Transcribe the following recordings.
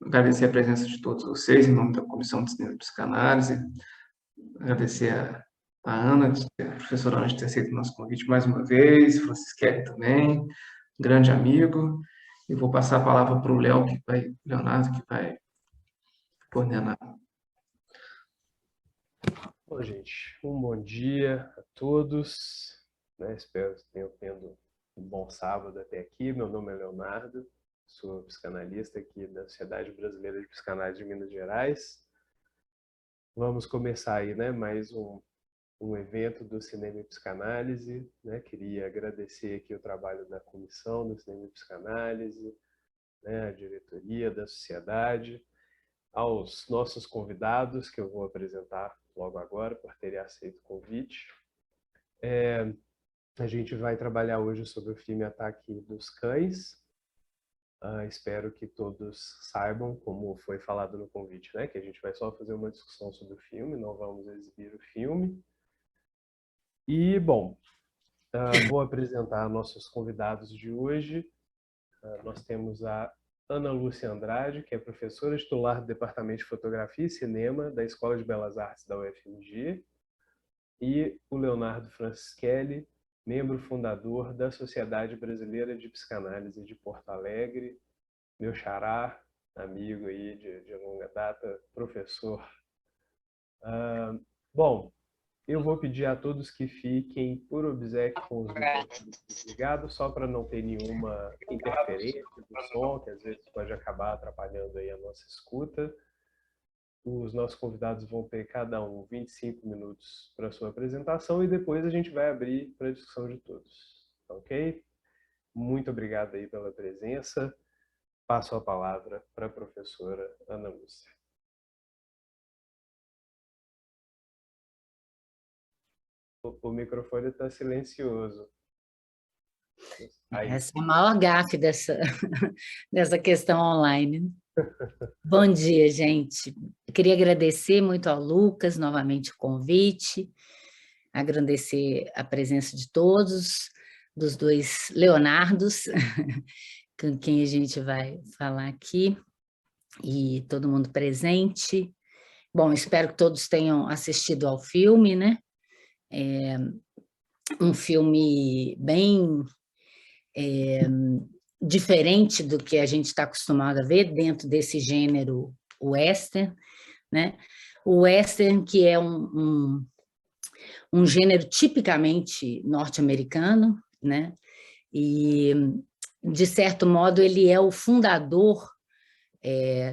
agradecer a presença de todos vocês, em nome da Comissão de Cinema e Psicanálise, agradecer a Ana, a professora Ana, de ter aceito o nosso convite mais uma vez, Francisquelli também, grande amigo, e vou passar a palavra para o Leonardo, que vai coordenar. Bom, gente, um bom dia a todos, né? Espero que tenham tendo um bom sábado até aqui. Meu nome é Leonardo, sou psicanalista aqui da Sociedade Brasileira de Psicanálise de Minas Gerais. Vamos começar aí, né, mais um evento do Cinema e Psicanálise, né? Queria agradecer aqui o trabalho da comissão do Cinema e Psicanálise, né, a diretoria da sociedade, aos nossos convidados, que eu vou apresentar logo agora, por terem aceito o convite. A gente vai trabalhar hoje sobre o filme Ataque dos Cães. Espero que todos saibam, como foi falado no convite, né, que a gente vai só fazer uma discussão sobre o filme, não vamos exibir o filme. E, bom, vou apresentar nossos convidados de hoje. Nós temos a Ana Lúcia Andrade, que é professora titular do Departamento de Fotografia e Cinema da Escola de Belas Artes da UFMG, e o Leonardo Francisquelli, membro fundador da Sociedade Brasileira de Psicanálise de Porto Alegre, meu xará, amigo aí de longa data, professor. Bom, eu vou pedir a todos que fiquem por obséquio com os microfones ligados, só para não ter nenhuma interferência do som, que às vezes pode acabar atrapalhando aí a nossa escuta. Os nossos convidados vão ter cada um 25 minutos para a sua apresentação e depois a gente vai abrir para a discussão de todos. Ok? Muito obrigado aí pela presença. Passo a palavra para a professora Ana Lúcia. O microfone está silencioso. Aí. Essa é a maior gafe dessa questão online. Bom dia, gente. Eu queria agradecer muito ao Lucas, novamente o convite, agradecer a presença de todos, dos dois Leonardos, com quem a gente vai falar aqui, e todo mundo presente. Bom, espero que todos tenham assistido ao filme, né? É um filme bem diferente do que a gente está acostumado a ver dentro desse gênero western, né? O western, que é um gênero tipicamente norte-americano, né? E, de certo modo, ele é o fundador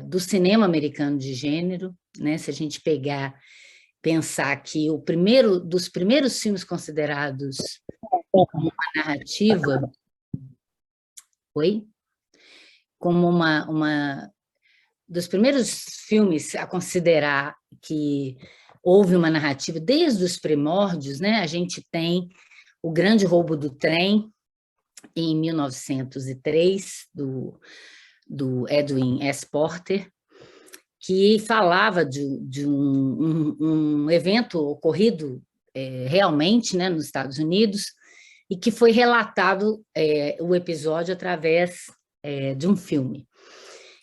do cinema americano de gênero, né? Se a gente pensar que dos primeiros filmes considerados como uma narrativa, como uma dos primeiros filmes a considerar que houve uma narrativa desde os primórdios, né? A gente tem O Grande Roubo do Trem, em 1903, do Edwin S. Porter, que falava de um evento ocorrido realmente, né, nos Estados Unidos, e que foi relatado o episódio através de um filme.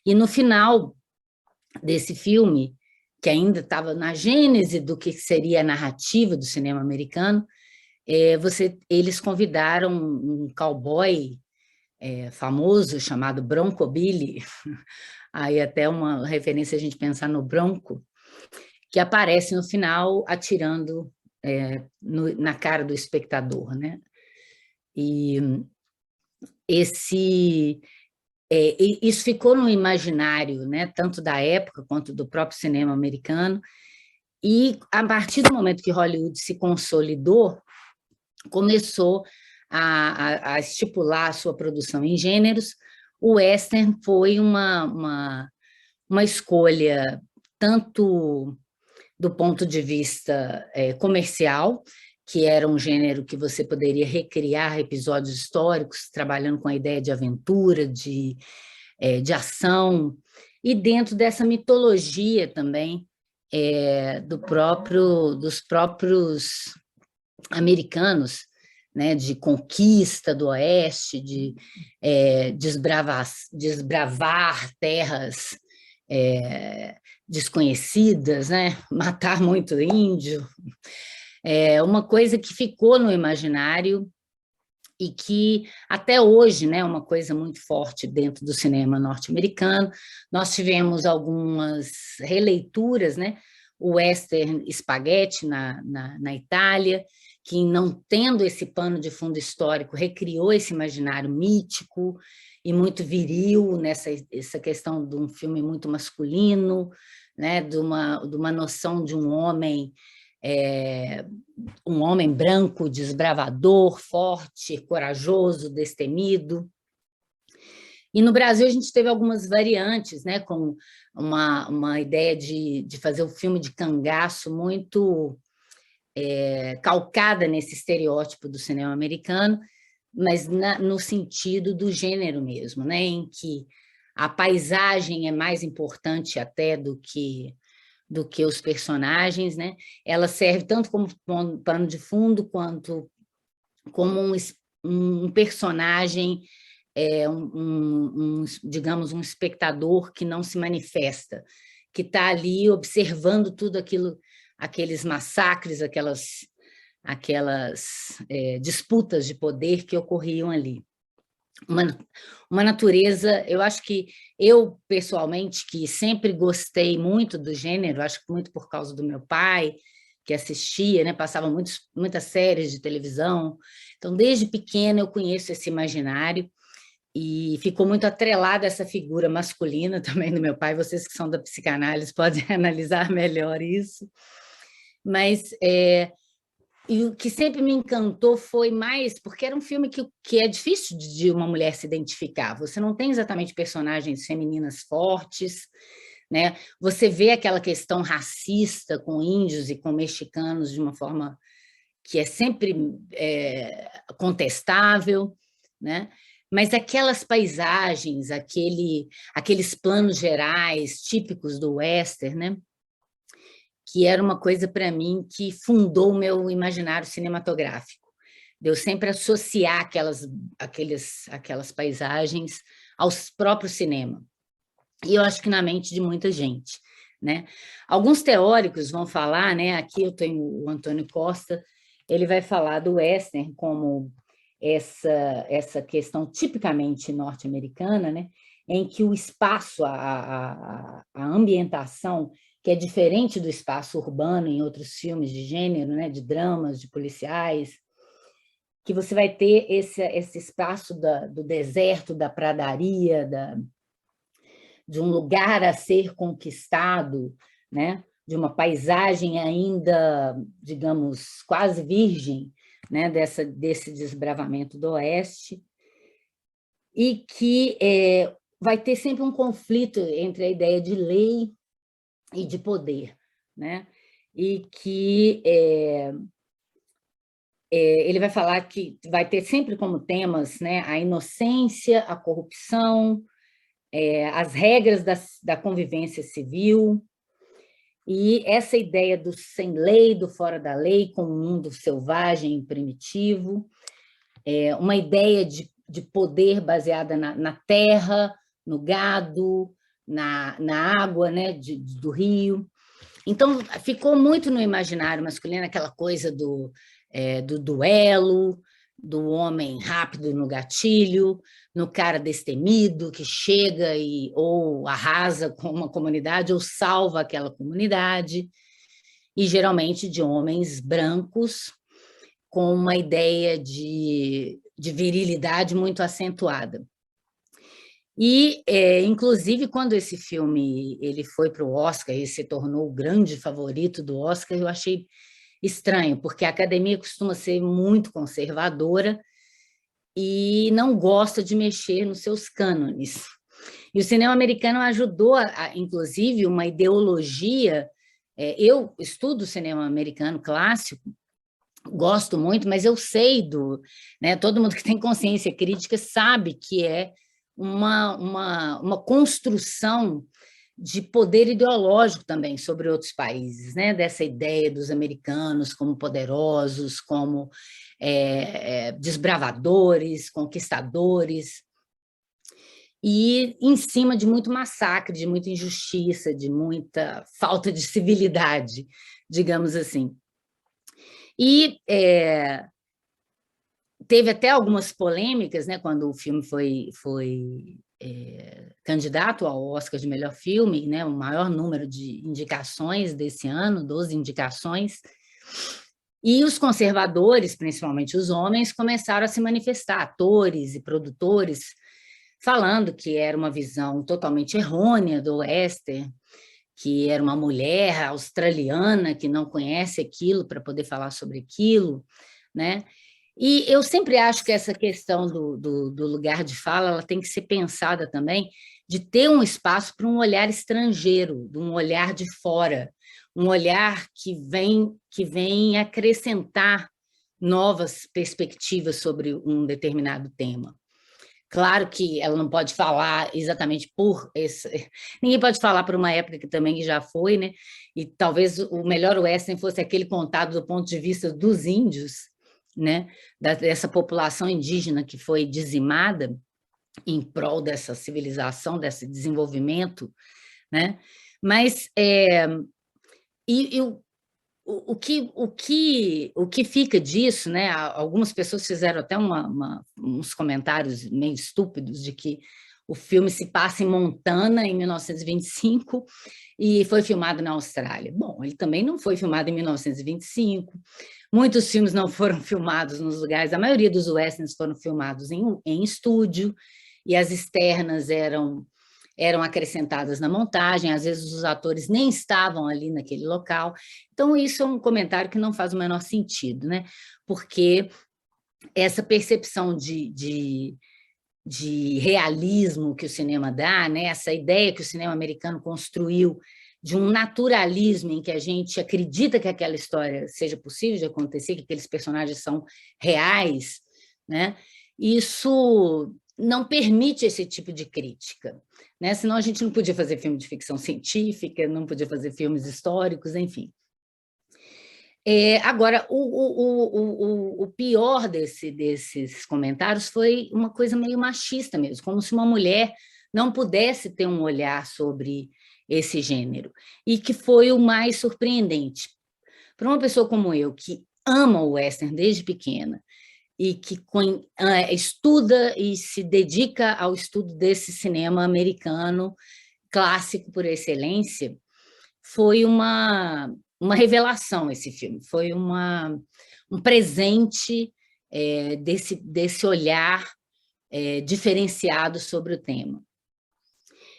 E no final desse filme, que ainda estava na gênese do que seria a narrativa do cinema americano, eles convidaram um cowboy famoso chamado Bronco Billy, aí até uma referência a gente pensar no Bronco, que aparece no final atirando na cara do espectador, né? E isso ficou no imaginário, né, tanto da época quanto do próprio cinema americano, e a partir do momento que Hollywood se consolidou, começou a estipular a sua produção em gêneros. O western foi uma escolha tanto do ponto de vista comercial, que era um gênero que você poderia recriar episódios históricos, trabalhando com a ideia de aventura, de ação, e dentro dessa mitologia também dos próprios americanos, né, de conquista do Oeste, de desbravar terras desconhecidas, né? Matar muito índio. É uma coisa que ficou no imaginário e que até hoje, né, é uma coisa muito forte dentro do cinema norte-americano. Nós tivemos algumas releituras, né? O western Spaghetti na Itália, que não tendo esse pano de fundo histórico, recriou esse imaginário mítico e muito viril, essa questão de um filme muito masculino, né, de uma noção de um homem branco, desbravador, forte, corajoso, destemido. E no Brasil a gente teve algumas variantes, né, com uma ideia de fazer um filme de cangaço muito calcada nesse estereótipo do cinema americano, mas no sentido do gênero mesmo, né, em que a paisagem é mais importante até do que os personagens, né? Ela serve tanto como pano de fundo, quanto como um personagem, digamos, um espectador que não se manifesta, que está ali observando tudo aquilo, aqueles massacres, aquelas disputas de poder que ocorriam ali. Uma natureza, eu acho que eu, pessoalmente, que sempre gostei muito do gênero, acho que muito por causa do meu pai, que assistia, né, passava muitas séries de televisão, então desde pequena eu conheço esse imaginário e ficou muito atrelada essa figura masculina também do meu pai, vocês que são da psicanálise podem analisar melhor isso, mas e o que sempre me encantou foi mais, porque era um filme que é difícil de uma mulher se identificar. Você não tem exatamente personagens femininas fortes, né? Você vê aquela questão racista com índios e com mexicanos de uma forma que é sempre contestável, né? Mas aquelas paisagens, aqueles planos gerais típicos do western, né? Que era uma coisa para mim que fundou o meu imaginário cinematográfico. De eu sempre associar aquelas paisagens aos próprios cinema. E eu acho que na mente de muita gente, né? Alguns teóricos vão falar, né? Aqui eu tenho o Antônio Costa, ele vai falar do western como essa questão tipicamente norte-americana, né? Em que o espaço, a ambientação, que é diferente do espaço urbano em outros filmes de gênero, né? De dramas, de policiais, que você vai ter esse espaço do deserto, da pradaria, de um lugar a ser conquistado, né? De uma paisagem ainda, digamos, quase virgem, né? Desse desbravamento do Oeste, e que vai ter sempre um conflito entre a ideia de lei e de poder, né? E que ele vai falar que vai ter sempre como temas, né, a inocência, a corrupção, as regras da convivência civil, e essa ideia do sem lei, do fora da lei, com um mundo selvagem e primitivo, uma ideia de poder baseada na terra, no gado, na água, né, do rio. Então, ficou muito no imaginário masculino aquela coisa do duelo, do homem rápido no gatilho, no cara destemido que chega ou arrasa com uma comunidade ou salva aquela comunidade, e geralmente de homens brancos com uma ideia de virilidade muito acentuada. E, inclusive, quando esse filme ele foi para o Oscar e se tornou o grande favorito do Oscar, eu achei estranho, porque a academia costuma ser muito conservadora e não gosta de mexer nos seus cânones. E o cinema americano ajudou, inclusive, uma ideologia. Eu estudo cinema americano clássico, gosto muito, mas eu sei né, todo mundo que tem consciência crítica sabe que é uma construção de poder ideológico também sobre outros países, né? Dessa ideia dos americanos como poderosos, como desbravadores, conquistadores. e em cima de muito massacre, de muita injustiça, de muita falta de civilidade, digamos assim. E teve até algumas polêmicas, né, quando o filme foi candidato ao Oscar de melhor filme, né, o maior número de indicações desse ano, 12 indicações, e os conservadores, principalmente os homens, começaram a se manifestar, atores e produtores, falando que era uma visão totalmente errônea do western, que era uma mulher australiana que não conhece aquilo para poder falar sobre aquilo, né? E eu sempre acho que essa questão do lugar de fala ela tem que ser pensada também de ter um espaço para um olhar estrangeiro, de um olhar de fora, um olhar que vem acrescentar novas perspectivas sobre um determinado tema. Claro que ela não pode falar exatamente por esse... Ninguém pode falar por uma época que também já foi, né? E talvez o melhor western fosse aquele contado do ponto de vista dos índios, né? Dessa população indígena que foi dizimada em prol dessa civilização, desse desenvolvimento, né? Mas o que fica disso, né? Algumas pessoas fizeram até uns comentários meio estúpidos de que o filme se passa em Montana, em 1925, e foi filmado na Austrália. Bom, ele também não foi filmado em 1925. Muitos filmes não foram filmados nos lugares, a maioria dos westerns foram filmados em estúdio, e as externas eram acrescentadas na montagem, às vezes os atores nem estavam ali naquele local. Então, isso é um comentário que não faz o menor sentido, né? Porque essa percepção de realismo que o cinema dá, né? Essa ideia que o cinema americano construiu de um naturalismo em que a gente acredita que aquela história seja possível de acontecer, que aqueles personagens são reais, né? Isso não permite esse tipo de crítica, né? Senão a gente não podia fazer filme de ficção científica, não podia fazer filmes históricos, enfim. Agora, o pior desses comentários foi uma coisa meio machista mesmo, como se uma mulher não pudesse ter um olhar sobre esse gênero, e que foi o mais surpreendente. Para uma pessoa como eu, que ama o western desde pequena, e que estuda e se dedica ao estudo desse cinema americano clássico por excelência, foi uma revelação esse filme, foi um presente desse olhar diferenciado sobre o tema.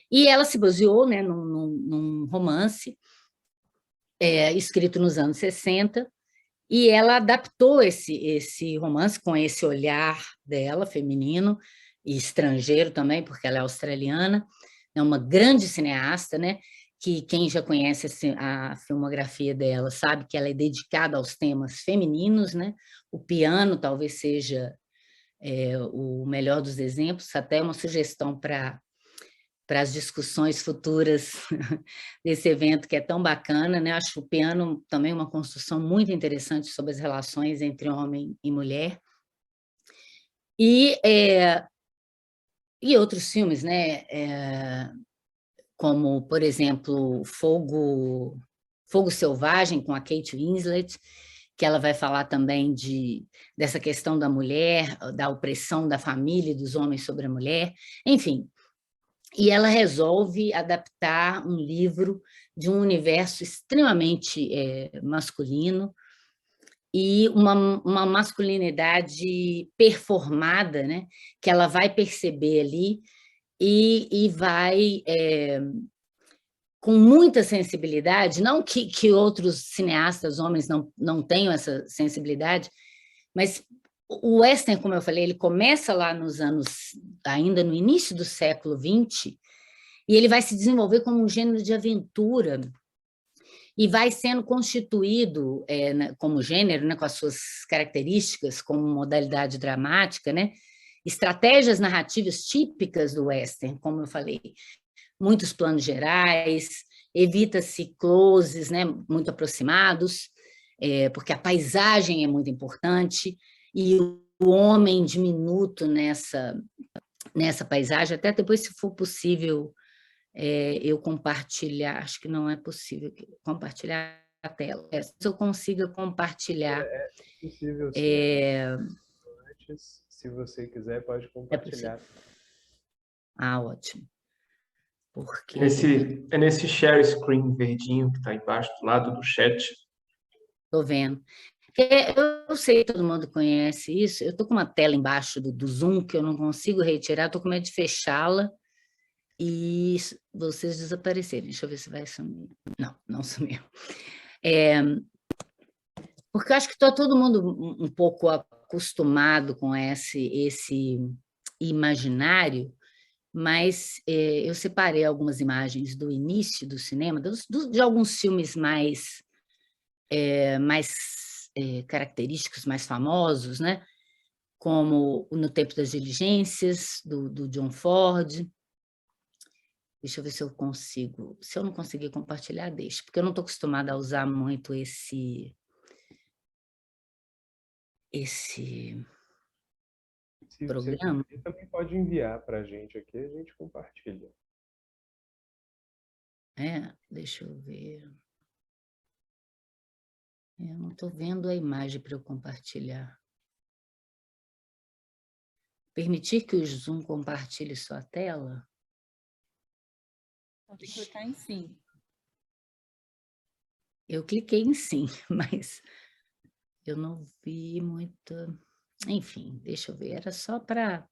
E ela se baseou, né, num romance escrito nos anos 60, e ela adaptou esse romance com esse olhar dela, feminino e estrangeiro também, porque ela é australiana, é uma grande cineasta, né? Que quem já conhece a filmografia dela sabe que ela é dedicada aos temas femininos, né? O piano talvez seja o melhor dos exemplos, até uma sugestão para as discussões futuras desse evento, que é tão bacana, né? Acho o piano também uma construção muito interessante sobre as relações entre homem e mulher. E outros filmes, né? Como, por exemplo, Fogo Selvagem, com a Kate Winslet, que ela vai falar também dessa questão da mulher, da opressão da família e dos homens sobre a mulher, enfim. E ela resolve adaptar um livro de um universo extremamente masculino e uma masculinidade performada, né, que ela vai perceber ali e vai, com muita sensibilidade, não que outros cineastas, homens, não tenham essa sensibilidade, mas o western, como eu falei, ele começa lá nos anos, ainda no início do século XX, e ele vai se desenvolver como um gênero de aventura, e vai sendo constituído como gênero, né, com as suas características, como modalidade dramática, né, estratégias narrativas típicas do western, como eu falei, muitos planos gerais, evita-se closes, né, muito aproximados, porque a paisagem é muito importante, e o homem diminuto nessa paisagem, até depois, se for possível, eu compartilhar, acho que não é possível compartilhar a tela. Se eu consiga compartilhar. É possível, sim. Antes, se você quiser, pode compartilhar. Ótimo. Porque... É nesse share screen verdinho que está embaixo do lado do chat. Estou vendo. Eu sei que todo mundo conhece isso. Eu estou com uma tela embaixo do Zoom que eu não consigo retirar, estou com medo de fechá-la e vocês desaparecerem. Deixa eu ver se vai sumir. Não, não sumiu. Porque eu acho que está todo mundo um pouco acostumado com esse imaginário, mas eu separei algumas imagens do início do cinema, de alguns filmes mais característicos, mais famosos, né? Como No Tempo das Diligências, do John Ford. Deixa eu ver se eu consigo. Se eu não conseguir compartilhar, deixa, porque eu não estou acostumada a usar muito esse programa. Você também pode enviar para a gente aqui, a gente compartilha. Deixa eu ver. Eu não estou vendo a imagem para eu compartilhar. Permitir que o Zoom compartilhe sua tela? Pode clicar em sim. Eu cliquei em sim, mas eu não vi muita... Enfim, deixa eu ver, era só para...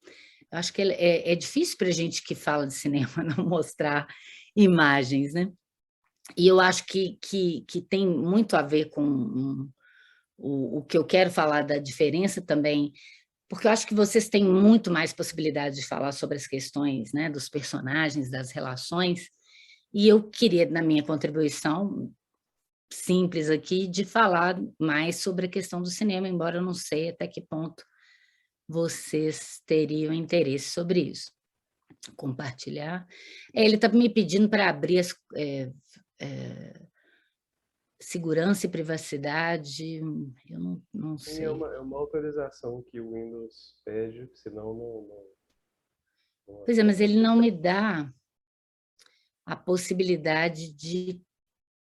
Acho que é difícil para a gente que fala de cinema não mostrar imagens, né? E eu acho que tem muito a ver com o que eu quero falar da diferença também, porque eu acho que vocês têm muito mais possibilidade de falar sobre as questões, né, dos personagens, das relações, e eu queria, na minha contribuição simples aqui, de falar mais sobre a questão do cinema, embora eu não sei até que ponto vocês teriam interesse sobre isso. Compartilhar. Ele está me pedindo para abrir as... segurança e privacidade, eu não Sim, sei. é uma autorização que o Windows pede, senão não Pois é, mas ele não me dá a possibilidade de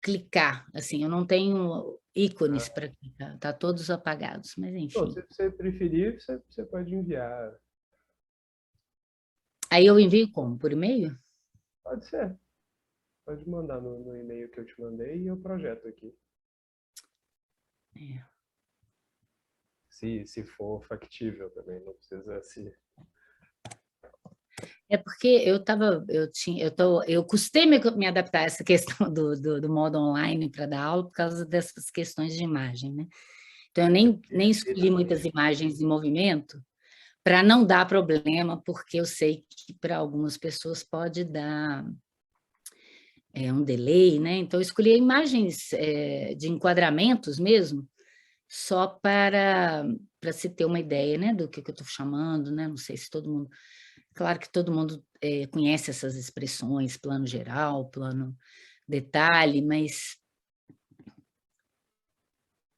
clicar, assim, eu não tenho ícones para clicar, tá todos apagados, mas enfim. Se você preferir, você pode enviar. Aí eu envio como? Por e-mail? Pode ser. Pode mandar no e-mail que eu te mandei e eu projeto aqui. Se for factível também, não precisa se... É porque eu custei me adaptar a essa questão do modo online para dar aula por causa dessas questões de imagem, né? Então, eu nem escolhi muitas imagens em movimento para não dar problema, porque eu sei que para algumas pessoas pode dar um delay, né? Então, eu escolhi imagens de enquadramentos mesmo, só para se ter uma ideia, né, do que eu estou chamando, né? Não sei se todo mundo... Claro que todo mundo conhece essas expressões, plano geral, plano detalhe, mas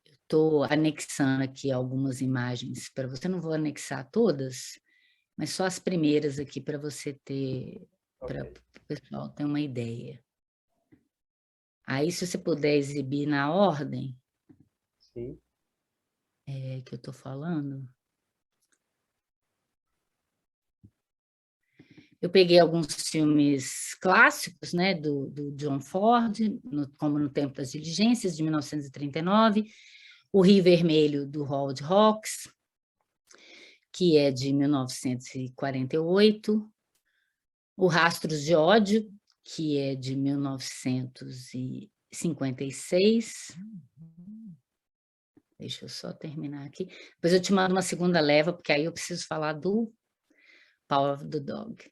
estou anexando aqui algumas imagens para você, não vou anexar todas, mas só as primeiras aqui para você ter, para o pessoal ter uma ideia. Aí, se você puder exibir na ordem Sim. que eu estou falando. Eu peguei alguns filmes clássicos, né, do John Ford, como No Tempo das Diligências, de 1939, O Rio Vermelho, do Howard Hawks, que é de 1948, O Rastros de Ódio, que é de 1956. Deixa eu só terminar aqui. Depois eu te mando uma segunda leva, porque aí eu preciso falar do Power of the Dog.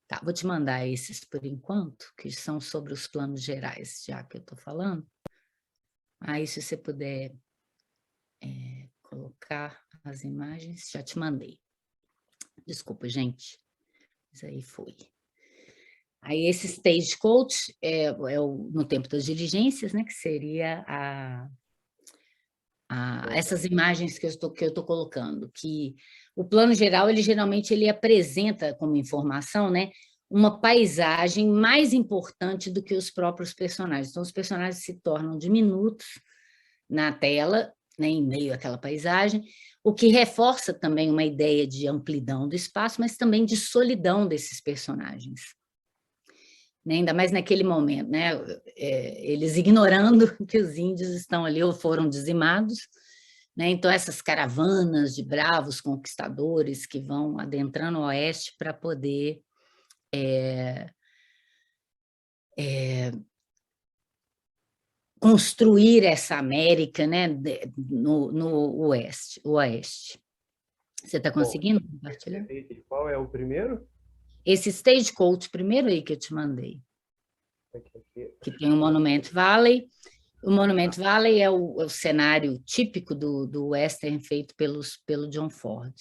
Tá, vou te mandar esses por enquanto, que são sobre os planos gerais, já que eu estou falando. Aí, se você puder colocar as imagens, já te mandei. Desculpa, gente, mas aí foi. Aí, esse Stagecoach é No Tempo das Diligências, né, que seria essas imagens que eu estou colocando, que o plano geral, ele geralmente ele apresenta como informação, né, uma paisagem mais importante do que os próprios personagens. Então, os personagens se tornam diminutos na tela, né, em meio àquela paisagem, o que reforça também uma ideia de amplidão do espaço, mas também de solidão desses personagens. Né, ainda mais naquele momento, né, eles ignorando que os índios estão ali ou foram dizimados, né, então essas caravanas de bravos conquistadores que vão adentrando o oeste para poder construir essa América, né, no oeste. Você está conseguindo compartilhar? Qual é o primeiro? Esse Stagecoach primeiro aí que eu te mandei. Que tem o Monument Valley. O Monument Valley é o cenário típico do western feito pelo John Ford,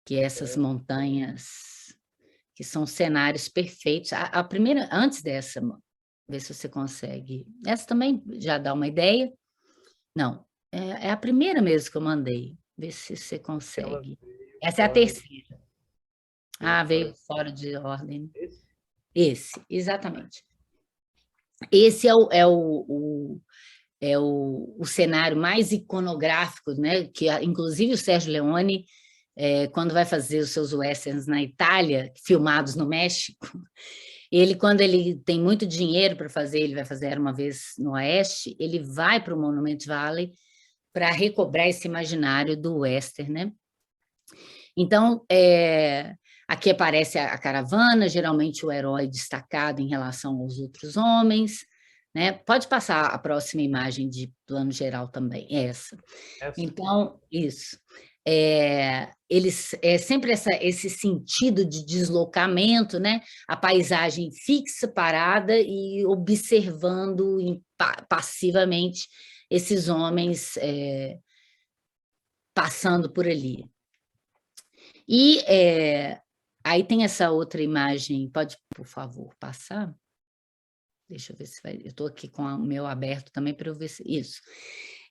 que é essas montanhas, que são cenários perfeitos. A primeira, antes dessa, ver se você consegue. Essa também já dá uma ideia. Não, é a primeira mesmo que eu mandei. Ver se você consegue. Essa é a terceira. Veio fora de ordem. Esse, exatamente. Esse é o cenário mais iconográfico, né? Que inclusive o Sérgio Leone, quando vai fazer os seus westerns na Itália, filmados no México, quando ele tem muito dinheiro para fazer, ele vai fazer uma vez no Oeste, ele vai para o Monument Valley para recobrar esse imaginário do western, né? Então, aqui aparece a caravana, geralmente o herói destacado em relação aos outros homens, né? Pode passar a próxima imagem de plano geral também, essa. Então, isso. Sempre esse sentido de deslocamento, né? A paisagem fixa, parada e observando passivamente esses homens passando por ali. E aí tem essa outra imagem, pode, por favor, passar? Deixa eu ver se vai... Eu estou aqui com o meu aberto também para eu ver se...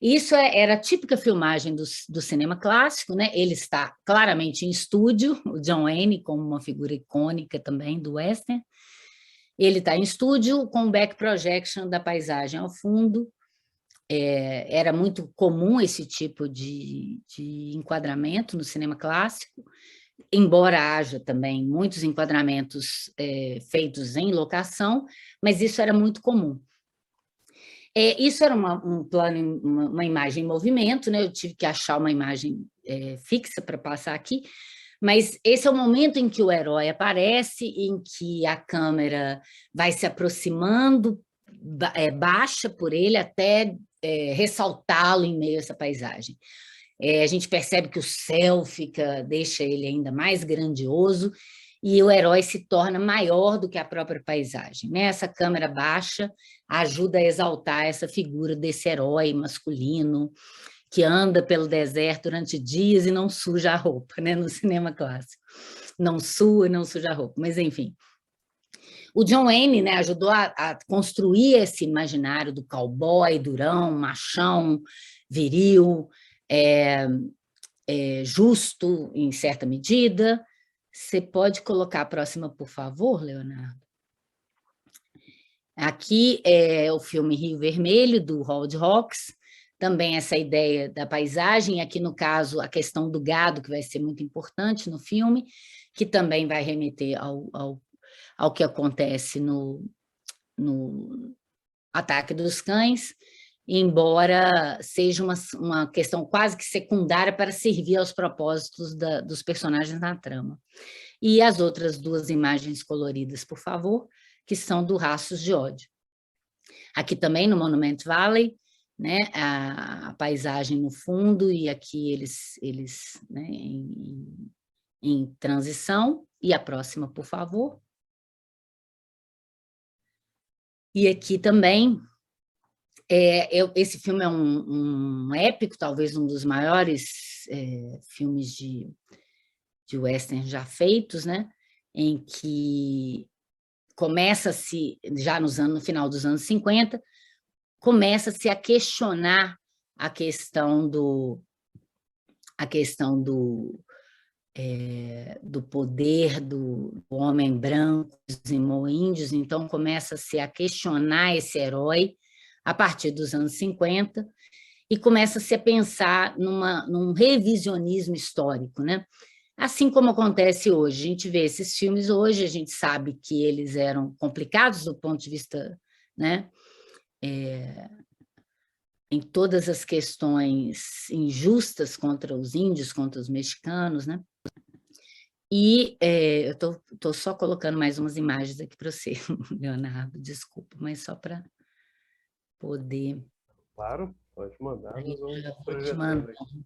Isso era a típica filmagem do cinema clássico, né? Ele está claramente em estúdio, o John Wayne como uma figura icônica também do western. Ele está em estúdio com back projection da paisagem ao fundo. Era muito comum esse tipo de enquadramento no cinema clássico, embora haja também muitos enquadramentos feitos em locação, mas isso era muito comum. Isso era um plano, uma imagem em movimento, né? Eu tive que achar uma imagem fixa para passar aqui, mas esse é o momento em que o herói aparece, em que a câmera vai se aproximando, baixa por ele até ressaltá-lo em meio a essa paisagem. A gente percebe que o céu deixa ele ainda mais grandioso e o herói se torna maior do que a própria paisagem, né? Essa câmera baixa ajuda a exaltar essa figura desse herói masculino que anda pelo deserto durante dias e não suja a roupa, né? No cinema clássico. Não sua e não suja a roupa, mas enfim. O John Wayne, né, ajudou a construir esse imaginário do cowboy durão, machão, viril, justo em certa medida. Você pode colocar a próxima, por favor, Leonardo? Aqui é o filme Rio Vermelho, do Howard Hawks, também essa ideia da paisagem, aqui no caso a questão do gado, que vai ser muito importante no filme, que também vai remeter ao que acontece no Ataque dos Cães, embora seja uma questão quase que secundária para servir aos propósitos dos personagens na trama. E as outras duas imagens coloridas, por favor, que são do Rastros de Ódio. Aqui também no Monument Valley, né, a paisagem no fundo, e aqui eles né, em transição. E a próxima, por favor. E aqui também... esse filme é um épico, talvez um dos maiores filmes de western já feitos, né? Em que começa-se, já no final dos anos 50, começa-se a questionar a questão do do poder do homem branco, dizimou índios, então começa-se a questionar esse herói a partir dos anos 50 e começa-se a pensar num revisionismo histórico, né? Assim como acontece hoje, a gente vê esses filmes hoje, a gente sabe que eles eram complicados do ponto de vista, né, em todas as questões injustas contra os índios, contra os mexicanos, né? E eu estou só colocando mais umas imagens aqui para você, Leonardo, desculpa, mas só para poder... Claro, pode mandar, nós vamos Já vou te projetando mandando. aqui.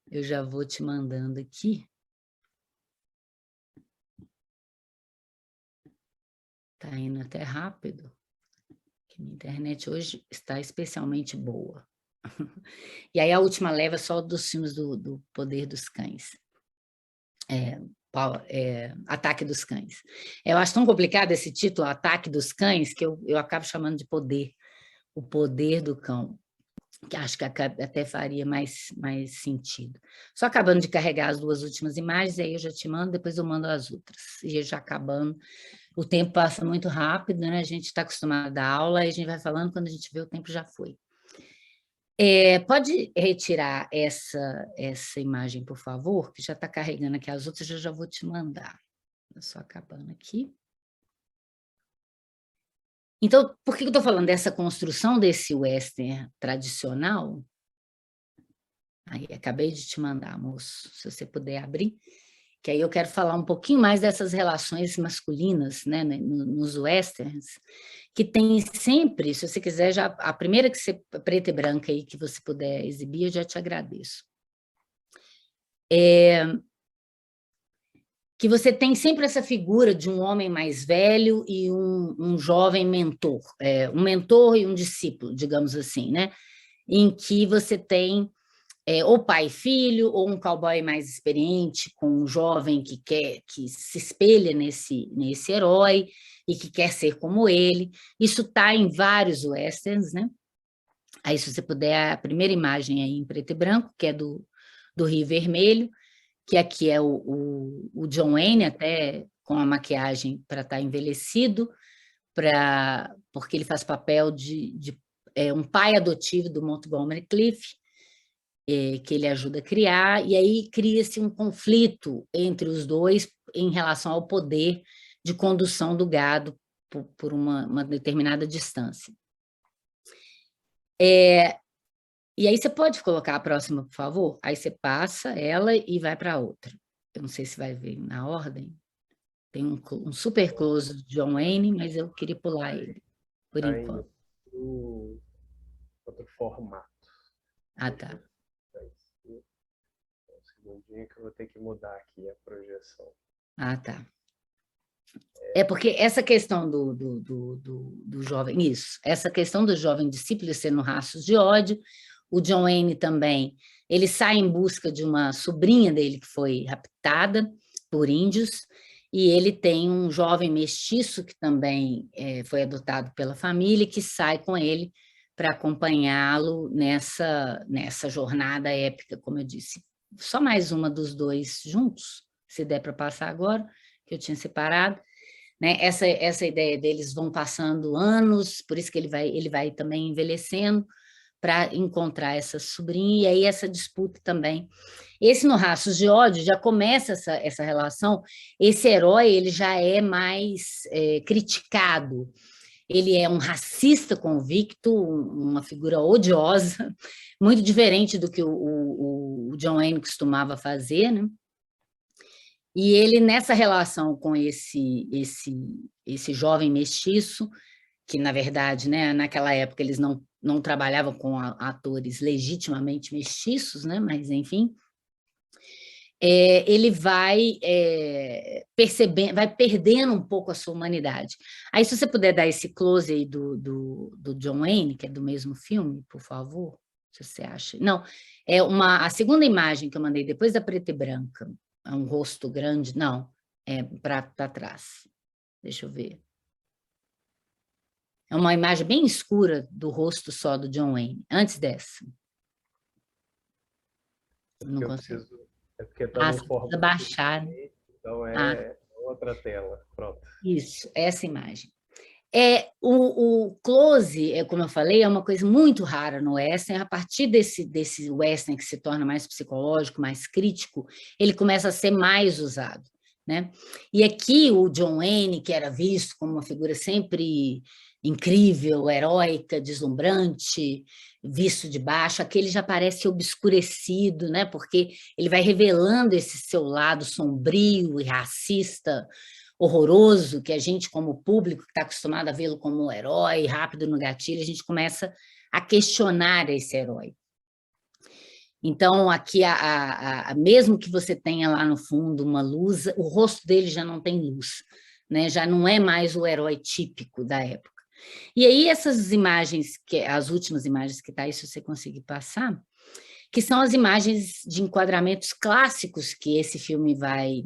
Eu já vou te mandando aqui. Está indo até rápido, que minha internet hoje está especialmente boa. E aí a última leva é só dos filmes do Poder dos Cães. Ataque dos Cães. Eu acho tão complicado esse título, Ataque dos Cães, que eu acabo chamando de Poder, o Poder do Cão, que acho que até faria mais sentido. Só acabando de carregar as duas últimas imagens, aí eu já te mando, depois eu mando as outras. E já acabando, o tempo passa muito rápido, né? A gente está acostumado a dar aula, e a gente vai falando, quando a gente vê, o tempo já foi. Pode retirar essa imagem, por favor, que já está carregando aqui as outras, eu já vou te mandar. Só acabando aqui. Então, por que eu estou falando dessa construção desse western tradicional? Aí, acabei de te mandar, moço, se você puder abrir, que aí eu quero falar um pouquinho mais dessas relações masculinas, né, nos westerns, que tem sempre, se você quiser, já a primeira que você, preta e branca aí, que você puder exibir, eu já te agradeço. Que você tem sempre essa figura de um homem mais velho e um jovem mentor, um mentor e um discípulo, digamos assim, né? Em que você tem ou pai e filho, ou um cowboy mais experiente com um jovem que se espelha nesse herói e que quer ser como ele. Isso está em vários westerns, né? Aí, se você puder, a primeira imagem aí em preto e branco, que é do Rio Vermelho, que aqui é o John Wayne, até com a maquiagem para estar envelhecido, porque ele faz papel de um pai adotivo do Montgomery Clift, que ele ajuda a criar, e aí cria-se um conflito entre os dois em relação ao poder de condução do gado por uma determinada distância. E aí você pode colocar a próxima, por favor? Aí você passa ela e vai para outra. Eu não sei se vai ver na ordem. Tem um super close do John Wayne, mas eu queria pular ele, por enquanto. Outro formato. Ah, tá. Um segundinho que eu vou ter que mudar aqui a projeção. Ah, tá. Porque essa questão do jovem, isso, essa questão do jovem discípulo sendo rastros de ódio, o John Wayne também, ele sai em busca de uma sobrinha dele que foi raptada por índios, e ele tem um jovem mestiço que também foi adotado pela família, que sai com ele para acompanhá-lo nessa jornada épica, como eu disse. Só mais uma dos dois juntos, se der para passar agora, que eu tinha separado. Né? Essa ideia deles vão passando anos, por isso que ele vai também envelhecendo para encontrar essa sobrinha, e aí essa disputa também. Esse no Rastros de Ódio já começa essa relação, esse herói ele já é mais criticado, ele é um racista convicto, uma figura odiosa, muito diferente do que o John Wayne costumava fazer, né? E ele, nessa relação com esse jovem mestiço, que, na verdade, né, naquela época eles não trabalhavam com atores legitimamente mestiços, né, mas, enfim, ele vai percebendo, vai perdendo um pouco a sua humanidade. Aí, se você puder dar esse close aí do John Wayne, que é do mesmo filme, por favor, se você acha. Não, a segunda imagem que eu mandei depois da preta e branca, um rosto grande, não, para trás. Deixa eu ver. É uma imagem bem escura do rosto só do John Wayne, antes dessa. Não consigo. É porque está no você formato precisa baixar. então Ah, é outra tela. Pronto. isso, essa imagem. O close, como eu falei, é uma coisa muito rara no western. A partir desse western que se torna mais psicológico, mais crítico, ele começa a ser mais usado, né? E aqui o John Wayne, que era visto como uma figura sempre incrível, heróica, deslumbrante, visto de baixo, aqui ele já parece obscurecido, né? Porque ele vai revelando esse seu lado sombrio e racista, horroroso, que a gente, como público, que está acostumado a vê-lo como um herói, rápido no gatilho, a gente começa a questionar esse herói. Então, aqui, mesmo que você tenha lá no fundo uma luz, o rosto dele já não tem luz, né? Já não é mais o herói típico da época. E aí, essas imagens, as últimas imagens que está aí, se você conseguir passar, que são as imagens de enquadramentos clássicos que esse filme vai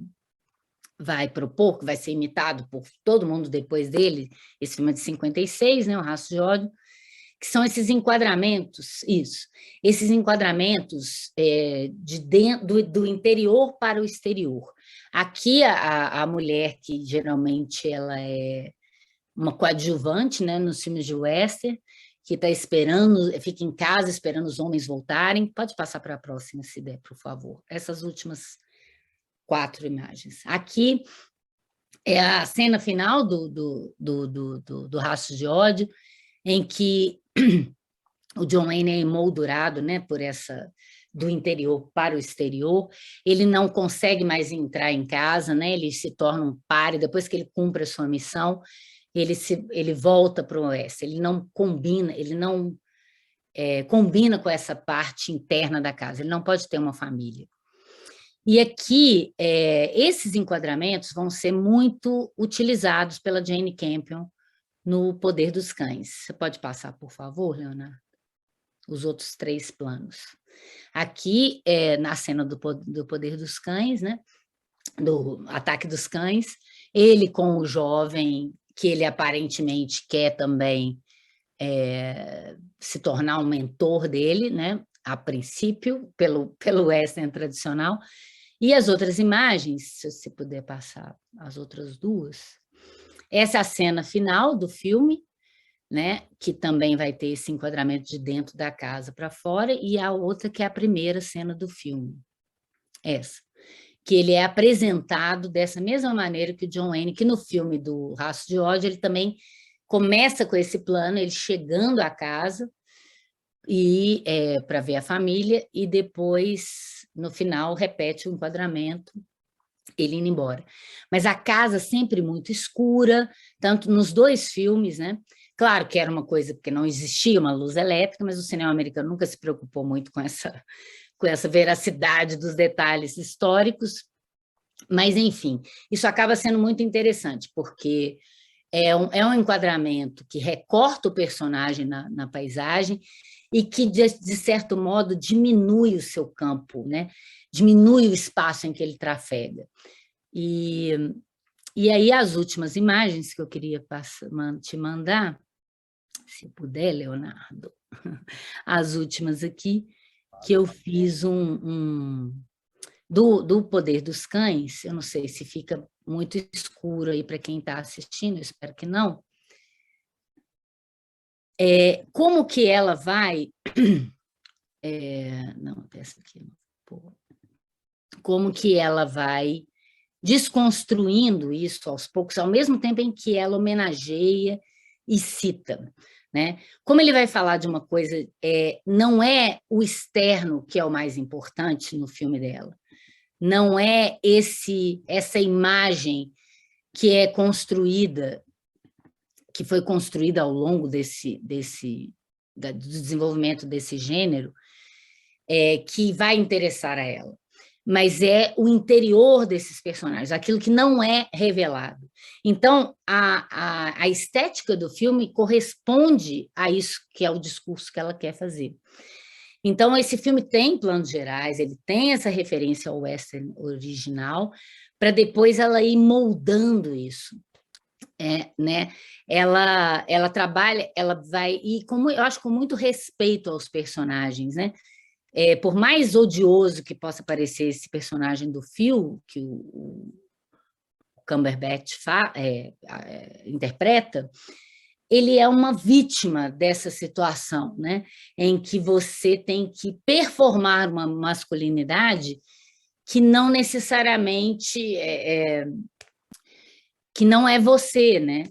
propor, que vai ser imitado por todo mundo depois dele, esse filme é de 56, né, O Rastro de Ódio, que são esses enquadramentos, esses enquadramentos do interior para o exterior. Aqui, a mulher, que geralmente ela é uma coadjuvante, né, nos filmes de western, que está esperando, fica em casa esperando os homens voltarem. Pode passar para a próxima, se der, por favor. Essas últimas 4 imagens. Aqui é a cena final do Rastro de Ódio, em que o John Wayne é emoldurado, né, por do interior para o exterior. Ele não consegue mais entrar em casa, né, ele se torna um páreo. Depois que ele cumpre a sua missão, ele volta para o oeste. Ele não combina com essa parte interna da casa. Ele não pode ter uma família. E aqui, esses enquadramentos vão ser muito utilizados pela Jane Campion no Poder dos Cães. Você pode passar, por favor, Leonardo? Os outros 3 planos. Aqui, na cena do Poder dos Cães, né? Do Ataque dos Cães, ele com o jovem, que ele aparentemente quer também se tornar um mentor dele, né? A princípio, pelo western tradicional. E as outras imagens, se você puder passar as outras 2, essa é a cena final do filme, né, que também vai ter esse enquadramento de dentro da casa para fora, e a outra que é a primeira cena do filme, essa, que ele é apresentado dessa mesma maneira que o John Wayne, que no filme do Rastro de Ódio, ele também começa com esse plano, ele chegando à casa, e para ver a família, e depois, no final, repete o enquadramento, ele indo embora. Mas a casa sempre muito escura, tanto nos 2 filmes, né? Claro que era uma coisa, porque não existia uma luz elétrica, mas o cinema americano nunca se preocupou muito com essa veracidade dos detalhes históricos. Mas, enfim, isso acaba sendo muito interessante, porque é um enquadramento que recorta o personagem na paisagem e que, de certo modo, diminui o seu campo, né? Diminui o espaço em que ele trafega. E aí, as últimas imagens que eu queria te mandar, se puder, Leonardo, as últimas aqui, que eu fiz do Poder dos Cães, eu não sei se fica muito escuro aí para quem está assistindo, eu espero que não. Como que ela vai... não, essa aqui. Como que ela vai desconstruindo isso aos poucos, ao mesmo tempo em que ela homenageia e cita, né? Como ele vai falar de uma coisa, não é o externo que é o mais importante no filme dela, não é essa imagem que é construída, que foi construída ao longo do desenvolvimento desse gênero, que vai interessar a ela, mas é o interior desses personagens, aquilo que não é revelado. Então, a estética do filme corresponde a isso que é o discurso que ela quer fazer. Então, esse filme tem planos gerais, ele tem essa referência ao western original, para depois ela ir moldando isso. né? Ela trabalha, ela vai, e eu acho com muito respeito aos personagens, né? Por mais odioso que possa parecer esse personagem do Phil, que o Cumberbatch interpreta, ele é uma vítima dessa situação, né? Em que você tem que performar uma masculinidade que não necessariamente que não é você, né?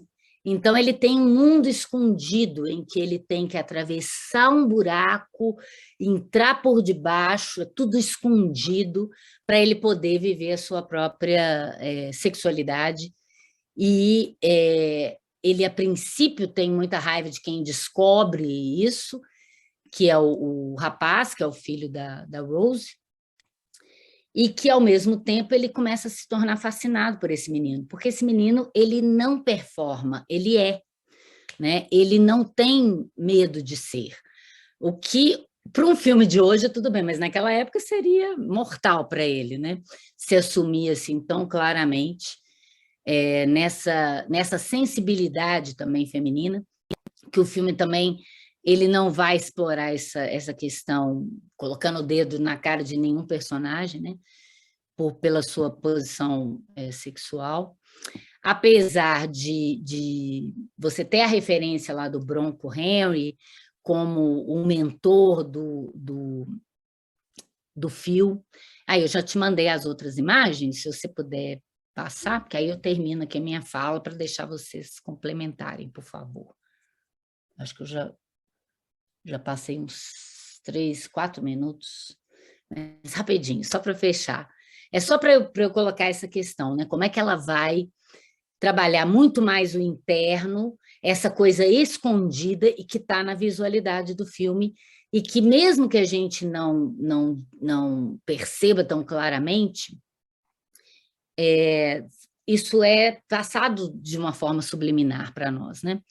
Então, ele tem um mundo escondido em que ele tem que atravessar um buraco, entrar por debaixo, tudo escondido, para ele poder viver a sua própria sexualidade. E ele, a princípio, tem muita raiva de quem descobre isso, que é o rapaz, que é o filho da Rose, e que, ao mesmo tempo, ele começa a se tornar fascinado por esse menino, porque esse menino, ele não performa, ele né? Ele não tem medo de ser. O que, para um filme de hoje, tudo bem, mas naquela época seria mortal para ele, né? Se assumir assim tão claramente nessa sensibilidade também feminina, que o filme também ele não vai explorar essa questão colocando o dedo na cara de nenhum personagem, né? Pela sua posição sexual. Apesar de você ter a referência lá do Bronco Henry como um mentor do Phil. Aí eu já te mandei as outras imagens, se você puder passar, porque aí eu termino aqui a minha fala para deixar vocês complementarem, por favor. Acho que eu já passei uns 3, 4 minutos, mas rapidinho, só para fechar. É só para eu colocar essa questão, né? Como é que ela vai trabalhar muito mais o interno, essa coisa escondida e que está na visualidade do filme, e que mesmo que a gente não perceba tão claramente, isso é passado de uma forma subliminar para nós, né?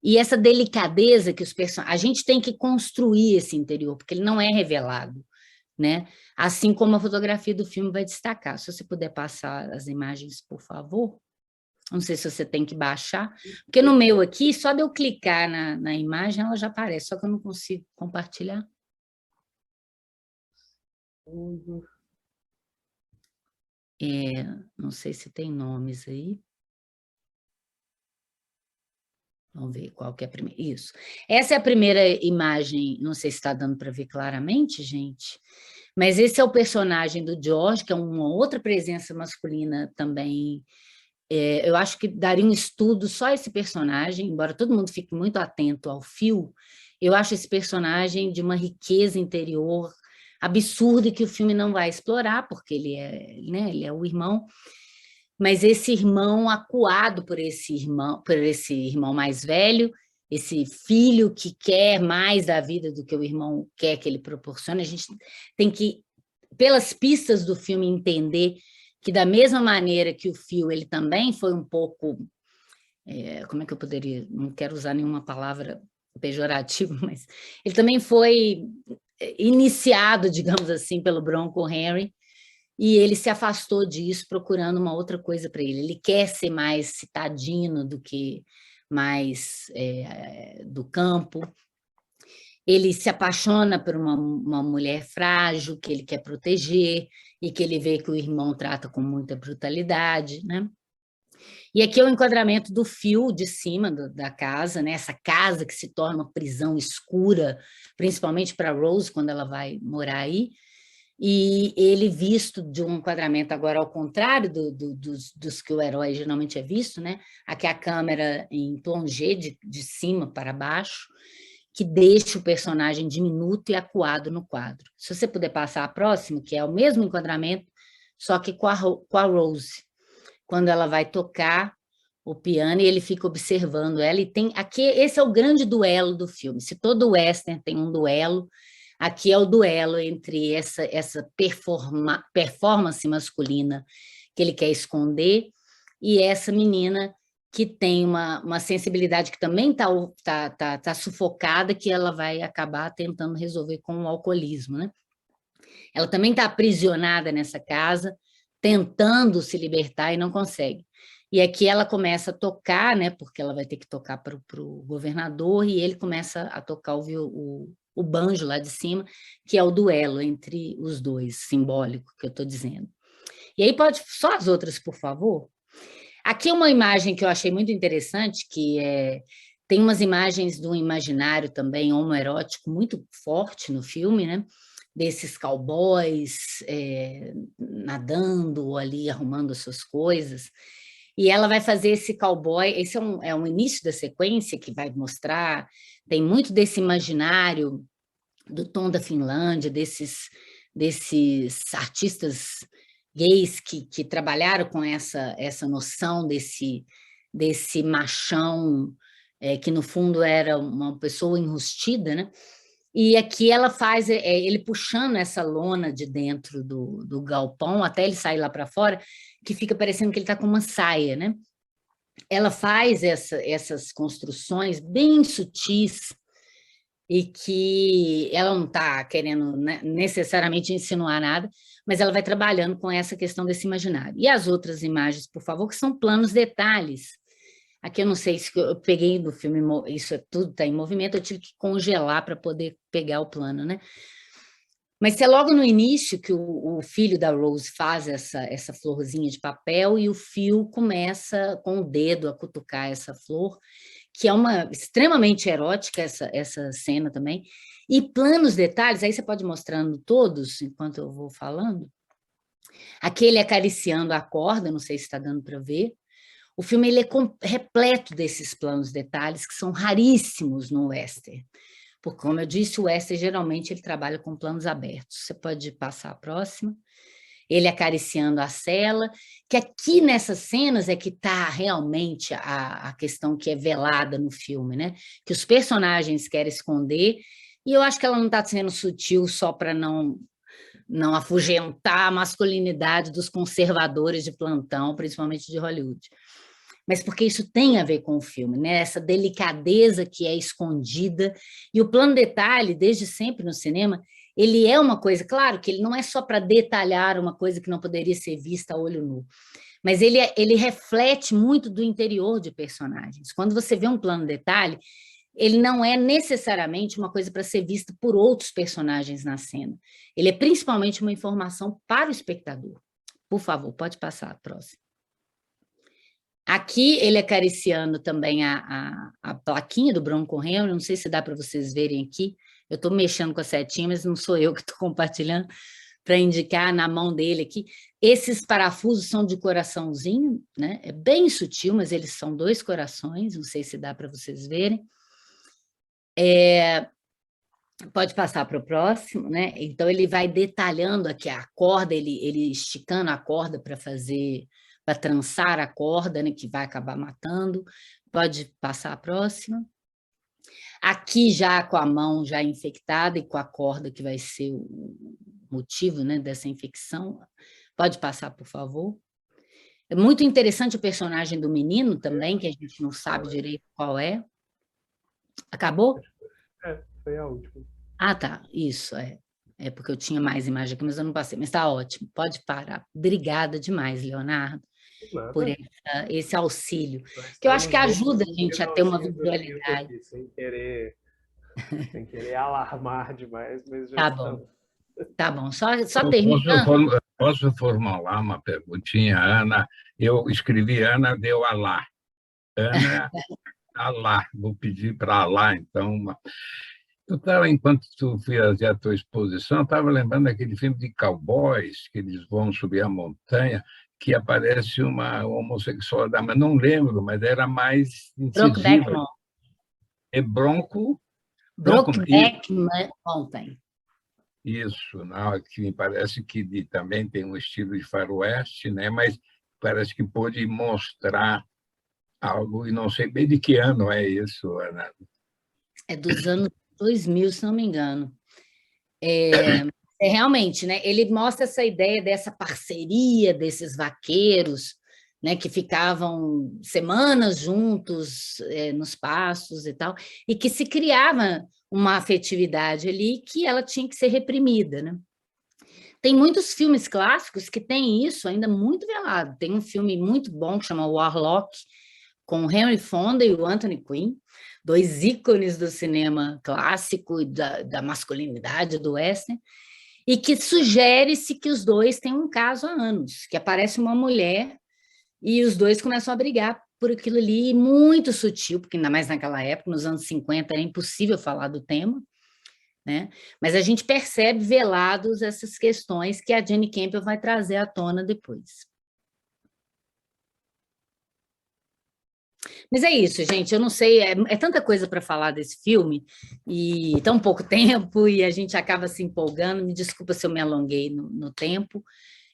E essa delicadeza que os personagens... A gente tem que construir esse interior, porque ele não é revelado, né? Assim como a fotografia do filme vai destacar. Se você puder passar as imagens, por favor. Não sei se você tem que baixar, porque no meu aqui, só de eu clicar na imagem, ela já aparece, só que eu não consigo compartilhar. Não sei se tem nomes aí. Vamos ver qual que é a primeira. Isso. Essa é a primeira imagem, não sei se está dando para ver claramente, gente, mas esse é o personagem do George, que é uma outra presença masculina também. Eu acho que daria um estudo só esse personagem, embora todo mundo fique muito atento ao Phil, eu acho esse personagem de uma riqueza interior absurda que o filme não vai explorar, porque ele é o irmão, mas esse irmão acuado por esse irmão mais velho, esse filho que quer mais da vida do que o irmão quer que ele proporcione, a gente tem que, pelas pistas do filme, entender que da mesma maneira que o Phil, ele também foi um pouco, como é que eu poderia, não quero usar nenhuma palavra pejorativa, mas ele também foi iniciado, digamos assim, pelo Bronco Henry, e ele se afastou disso procurando uma outra coisa para ele. Ele quer ser mais citadino do que mais do campo. Ele se apaixona por uma mulher frágil que ele quer proteger e que ele vê que o irmão trata com muita brutalidade, né? E aqui é o enquadramento do Phil de cima da casa, né? Essa casa que se torna uma prisão escura, principalmente para Rose, quando ela vai morar aí. E ele visto de um enquadramento agora ao contrário dos que o herói geralmente é visto, né? Aqui a câmera em plongé de cima para baixo, que deixa o personagem diminuto e acuado no quadro. Se você puder passar a próxima, que é o mesmo enquadramento, só que com a Rose, quando ela vai tocar o piano e ele fica observando ela, e tem aqui, esse é o grande duelo do filme. Se todo western tem um duelo, aqui é o duelo entre essa performance masculina que ele quer esconder e essa menina que tem uma sensibilidade que também tá sufocada, que ela vai acabar tentando resolver com o alcoolismo, né? Ela também está aprisionada nessa casa, tentando se libertar e não consegue. E aqui ela começa a tocar, né, porque ela vai ter que tocar para o governador, e ele começa a tocar o banjo lá de cima, que é o duelo entre os dois, simbólico, que eu estou dizendo. E aí pode, só as outras, por favor? Aqui é uma imagem que eu achei muito interessante, que tem umas imagens do imaginário também homoerótico muito forte no filme, né? Desses cowboys nadando ali, arrumando as suas coisas. E ela vai fazer esse cowboy, esse é um início da sequência que vai mostrar, tem muito desse imaginário do Tom da Finlândia, desses artistas gays que trabalharam com essa noção desse machão, que no fundo era uma pessoa enrustida, né? E aqui ela faz ele puxando essa lona de dentro do galpão, até ele sair lá para fora, que fica parecendo que ele está com uma saia, né? Ela faz essas construções bem sutis, e que ela não está querendo, né, necessariamente insinuar nada, mas ela vai trabalhando com essa questão desse imaginário. E as outras imagens, por favor, que são planos detalhes. Aqui eu não sei se eu peguei do filme, isso tudo está em movimento, eu tive que congelar para poder pegar o plano, né? Mas é logo no início que o filho da Rose faz essa florzinha de papel e o Phil começa com o dedo a cutucar essa flor, que é extremamente erótica essa cena também. E planos detalhes, aí você pode ir mostrando todos, enquanto eu vou falando. Aqui ele acariciando a corda, não sei se está dando para ver. O filme ele é repleto desses planos detalhes, que são raríssimos no western. Porque, como eu disse, o western geralmente ele trabalha com planos abertos. Você pode passar a próxima. Ele acariciando a cela, que aqui nessas cenas é que está realmente a questão que é velada no filme, né? Que os personagens querem esconder, e eu acho que ela não está sendo sutil só para não afugentar a masculinidade dos conservadores de plantão, principalmente de Hollywood. Mas porque isso tem a ver com o filme, né? Essa delicadeza que é escondida, e o plano detalhe, desde sempre no cinema, ele é uma coisa, claro que ele não é só para detalhar uma coisa que não poderia ser vista a olho nu, mas ele reflete muito do interior de personagens. Quando você vê um plano detalhe, ele não é necessariamente uma coisa para ser vista por outros personagens na cena. Ele é principalmente uma informação para o espectador. Por favor, pode passar a próxima. Aqui ele acariciando também a plaquinha do Bronco Henry, não sei se dá para vocês verem aqui, eu estou mexendo com a setinha, mas não sou eu que estou compartilhando, para indicar na mão dele aqui. Esses parafusos são de coraçãozinho, né? É bem sutil, mas eles são 2 corações, não sei se dá para vocês verem. Pode passar para o próximo, né? Então ele vai detalhando aqui a corda, ele esticando a corda para trançar a corda, né, que vai acabar matando. Pode passar a próxima. Aqui já com a mão já infectada e com a corda que vai ser o motivo, né, dessa infecção. Pode passar, por favor. É muito interessante o personagem do menino também, que a gente não sabe direito qual é. Acabou? Foi a última. Ah, tá. Isso, É porque eu tinha mais imagem aqui, mas eu não passei. Mas está ótimo. Pode parar. Obrigada demais, Leonardo, por esse auxílio. Que eu acho que ajuda a gente a ter uma visualidade. Aqui, sem querer alarmar demais, mas já Tá estamos. bom. Tá bom. Só terminando. Posso formular uma perguntinha, Ana? Eu escrevi Ana, deu Alá. Ana, Alá. Vou pedir para Alá, então. Enquanto tu fazia a tua exposição, eu estava lembrando daquele filme de cowboys, que eles vão subir a montanha, que aparece uma homossexualidade, mas não lembro, mas era mais incisiva. É Brokeback Mountain. Isso, não, que me parece que também tem um estilo de faroeste, né? Mas parece que pôde mostrar algo, e não sei bem de que ano é isso, Ana. É dos anos 2000, se não me engano. Realmente, né? Ele mostra essa ideia dessa parceria desses vaqueiros, né, que ficavam semanas juntos nos pastos e tal, e que se criava uma afetividade ali que ela tinha que ser reprimida, né? Tem muitos filmes clássicos que têm isso ainda muito velado. Tem um filme muito bom que chama Warlock, com o Henry Fonda e o Anthony Quinn, dois ícones do cinema clássico e da masculinidade do western, e que sugere-se que os dois têm um caso há anos, que aparece uma mulher e os dois começam a brigar por aquilo ali, muito sutil, porque ainda mais naquela época, nos anos 50, era impossível falar do tema, né? Mas a gente percebe velados essas questões que a Jenny Campbell vai trazer à tona depois. Mas é isso, gente, eu não sei, é tanta coisa para falar desse filme, e tão pouco tempo, e a gente acaba se empolgando, me desculpa se eu me alonguei no tempo,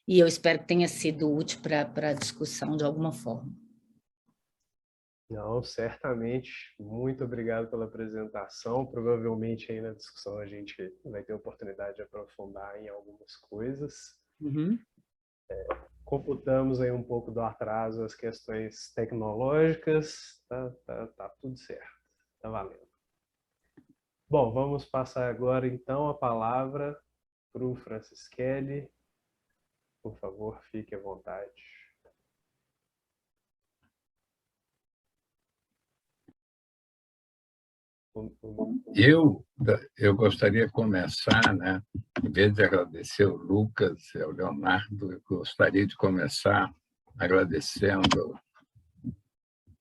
e eu espero que tenha sido útil para a discussão de alguma forma. Não, certamente. Muito obrigado pela apresentação. Provavelmente aí na discussão a gente vai ter oportunidade de aprofundar em algumas coisas. Uhum. Computamos aí um pouco do atraso, as questões tecnológicas. Tá tudo certo. Tá valendo. Bom, vamos passar agora então a palavra para o Francischelli. Por favor, fique à vontade. Eu gostaria de começar, né? Em vez de agradecer o Lucas e o Leonardo, eu gostaria de começar agradecendo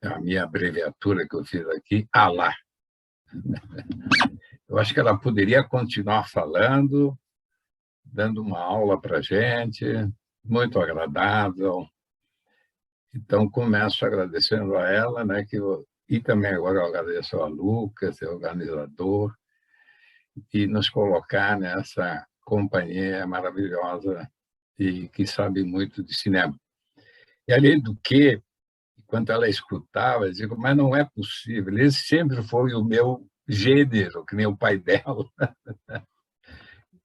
a minha abreviatura que eu fiz aqui, Alá. Eu acho que ela poderia continuar falando, dando uma aula para a gente, muito agradável. Então, começo agradecendo a ela, né? E também agora eu agradeço ao Lucas, organizador, e nos colocar nessa companhia maravilhosa e que sabe muito de cinema. E, além do que, enquanto ela escutava, eu digo, mas não é possível, esse sempre foi o meu gênero, que nem o pai dela,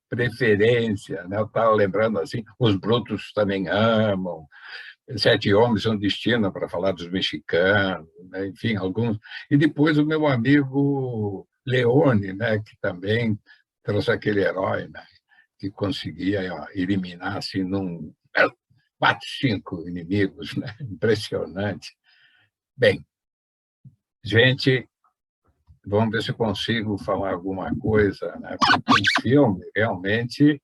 preferência, né? Eu estava lembrando assim, Os Brutos Também Amam, Sete Homens, um Destino, para falar dos mexicanos, né? Enfim, alguns. E depois o meu amigo Leone, né? Que também trouxe aquele herói, né? Que conseguia eliminar assim, num 4, 5 inimigos, né? Impressionante. Bem, gente, vamos ver se eu consigo falar alguma coisa, né? Porque o filme realmente,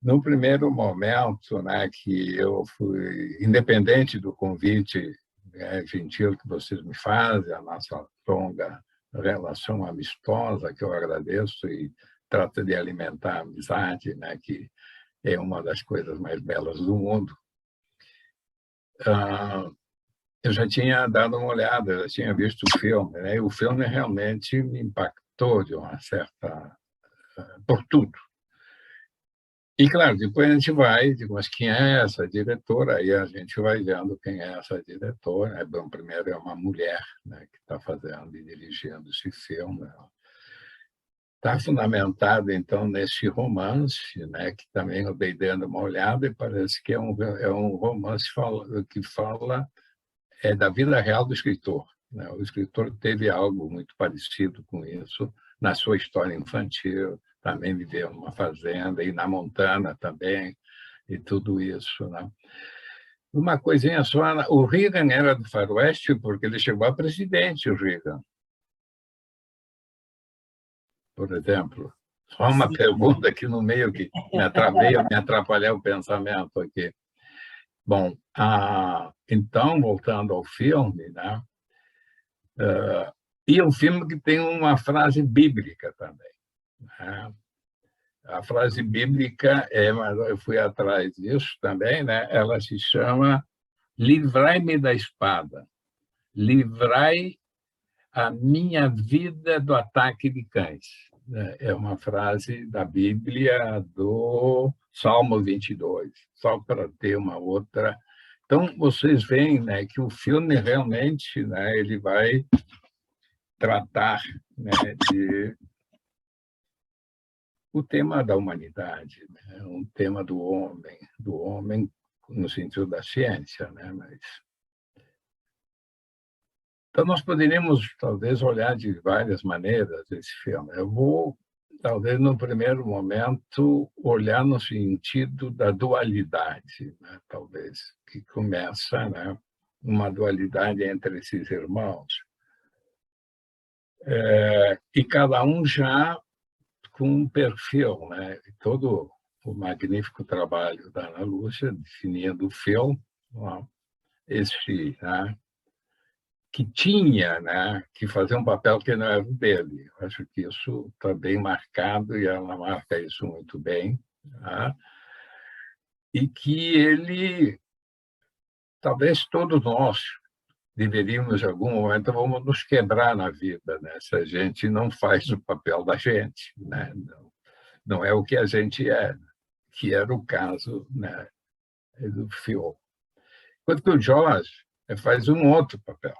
no primeiro momento, né, que eu fui, independente do convite, né, gentil que vocês me fazem, a nossa longa relação amistosa, que eu agradeço e trato de alimentar a amizade, né, que é uma das coisas mais belas do mundo. Eu já tinha dado uma olhada, já tinha visto o filme, né, e o filme realmente me impactou de uma certa... por tudo. E, claro, depois a gente vai, digo, mas quem é essa diretora? Aí a gente vai vendo quem é essa diretora. Bom, primeiro é uma mulher, né, que está fazendo e dirigindo esse filme. Está fundamentada, então, nesse romance, né, que também eu dei dando uma olhada e parece que é um romance que fala da vida real do escritor, né? O escritor teve algo muito parecido com isso na sua história infantil, também viveu numa fazenda, e na Montana também, e tudo isso, né? Uma coisinha só, o Reagan era do faroeste porque ele chegou a presidente, o Reagan. Por exemplo. Só uma pergunta aqui no meio que me atrapalhar o pensamento aqui. Bom, então, voltando ao filme, né? E um filme que tem uma frase bíblica também, né? A frase bíblica, mas eu fui atrás disso também, né? Ela se chama livrai-me da espada, livrai a minha vida do ataque de cães. É uma frase da Bíblia, do Salmo 22, só para ter uma outra. Então, vocês veem, né, que o filme realmente, né, ele vai tratar, né, o tema da humanidade, né, um tema do homem no sentido da ciência, né, mas... Então, nós poderíamos, talvez, olhar de várias maneiras esse filme. Eu vou talvez no primeiro momento, olhar no sentido da dualidade, né? Talvez, que começa, né? Uma dualidade entre esses irmãos. E cada um já com um perfil, né? Todo o magnífico trabalho da Ana Lúcia, definindo o Phil, esse, né? Que tinha, né, que fazer um papel que não era o dele. Eu acho que isso está bem marcado e ela marca isso muito bem. Né? E que ele, talvez todos nós deveríamos, em algum momento, vamos nos quebrar na vida, né? Se a gente não faz o papel da gente. Né? Não é o que a gente é, que era o caso, né, do Phil. Enquanto que o George faz um outro papel.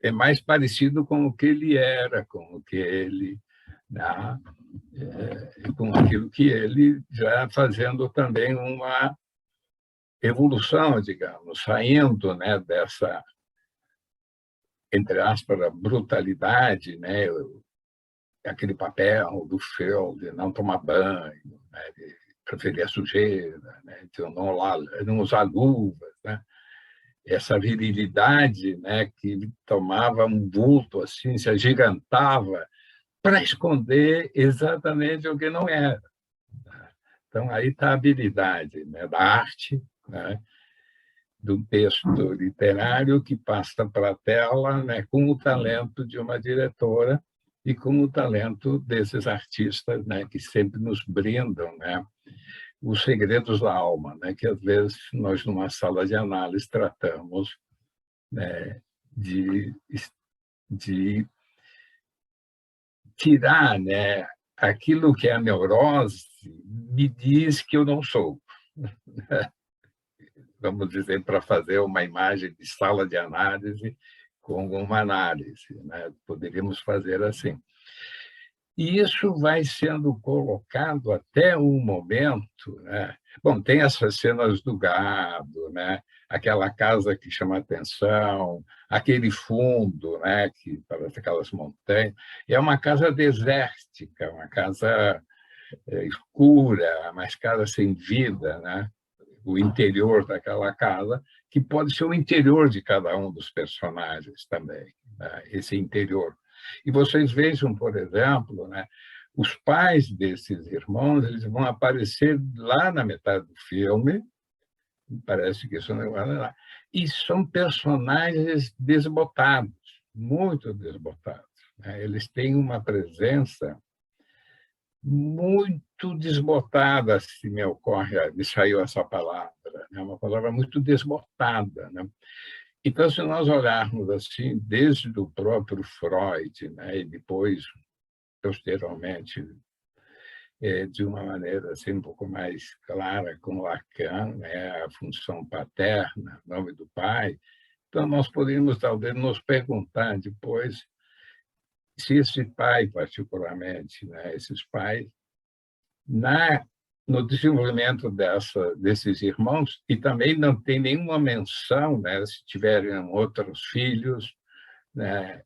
É mais parecido com o que ele era, com o que ele, né, com aquilo que ele já fazendo também uma evolução, digamos, saindo, né, dessa, entre aspas, brutalidade, né, aquele papel do Phil de não tomar banho, né, de preferir a sujeira, né, de não usar luvas, né? Essa virilidade, né, que tomava um vulto, assim, se agigantava para esconder exatamente o que não era. Então, aí está a habilidade, né, da arte, né, do texto literário que passa para a tela, né, com o talento de uma diretora e com o talento desses artistas, né, que sempre nos brindam, né, os segredos da alma, né, que às vezes nós, numa sala de análise, tratamos, né, de tirar, né, aquilo que é a neurose me diz que eu não sou. Vamos dizer, para fazer uma imagem de sala de análise com uma análise, né? Poderíamos fazer assim. E isso vai sendo colocado até um momento, né? Bom, tem essas cenas do gado, né? Aquela casa que chama atenção, aquele fundo, né? Que parece aquelas montanhas. E é uma casa desértica, uma casa escura, mas casa sem vida, né? O interior daquela casa, que pode ser o interior de cada um dos personagens também, né? Esse interior. E vocês vejam, por exemplo, né, os pais desses irmãos, eles vão aparecer lá na metade do filme, parece que isso não é lá, e são personagens desbotados, muito desbotados. Né? Eles têm uma presença muito desbotada, se me ocorre, me saiu essa palavra, é uma palavra muito desbotada, né? Então, se nós olharmos assim, desde o próprio Freud, né, e depois, posteriormente, de uma maneira assim, um pouco mais clara com Lacan, né, a função paterna, o nome do pai, então nós poderíamos talvez nos perguntar depois se esse pai, particularmente, né, esses pais, no desenvolvimento desses irmãos, e também não tem nenhuma menção, né, se tiverem outros filhos, né,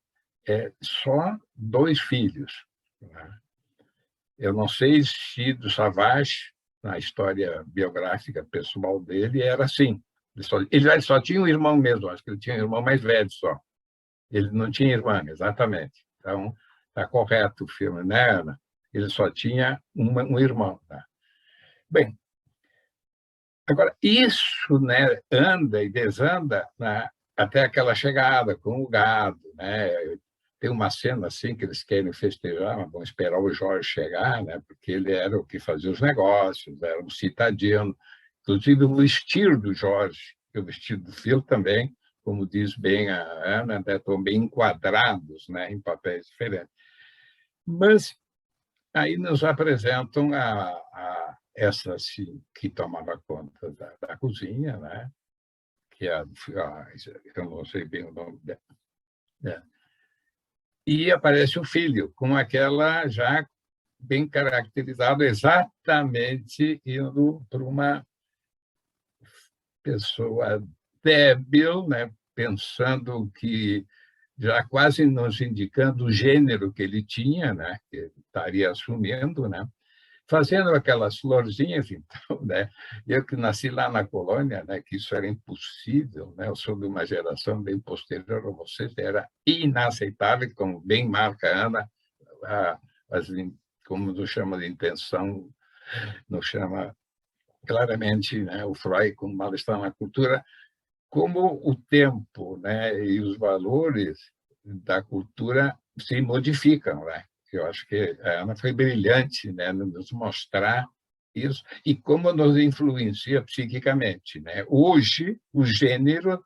só 2 filhos. Né? Eu não sei se do Savage, na história biográfica pessoal dele, era assim. Ele só tinha um irmão mesmo, acho que ele tinha um irmão mais velho só. Ele não tinha irmã, exatamente. Então, está correto o filme, né, Ana? Ele só tinha um irmão. Tá? Bem, agora, isso, né, anda e desanda, né, até aquela chegada com o gado. Né? Tem uma cena assim que eles querem festejar, vão esperar o Jorge chegar, né, porque ele era o que fazia os negócios, era um citadino. Inclusive, o vestir do Jorge e o vestir do Phil também, como diz bem a Ana, né, estão bem enquadrados, né, em papéis diferentes. Mas aí nos apresentam essa assim, que tomava conta da cozinha, né? Que eu não sei bem o nome dela. Né? E aparece o filho, com aquela já bem caracterizado, exatamente indo para uma pessoa débil, né? Pensando que já quase nos indicando o gênero que ele tinha, né? Que ele estaria assumindo, né? Fazendo aquelas florzinhas, então, né? Eu que nasci lá na colônia, né? Que isso era impossível, né? Eu sou de uma geração bem posterior a vocês, era inaceitável, como bem marca a Ana, como nos chama de intenção, nos chama claramente, né? O Freud, como mal-estar na cultura, como o tempo, né? E os valores da cultura se modificam, né? Eu acho que a Ana foi brilhante, né, nos mostrar isso e como nos influencia psiquicamente, né? Hoje, o gênero,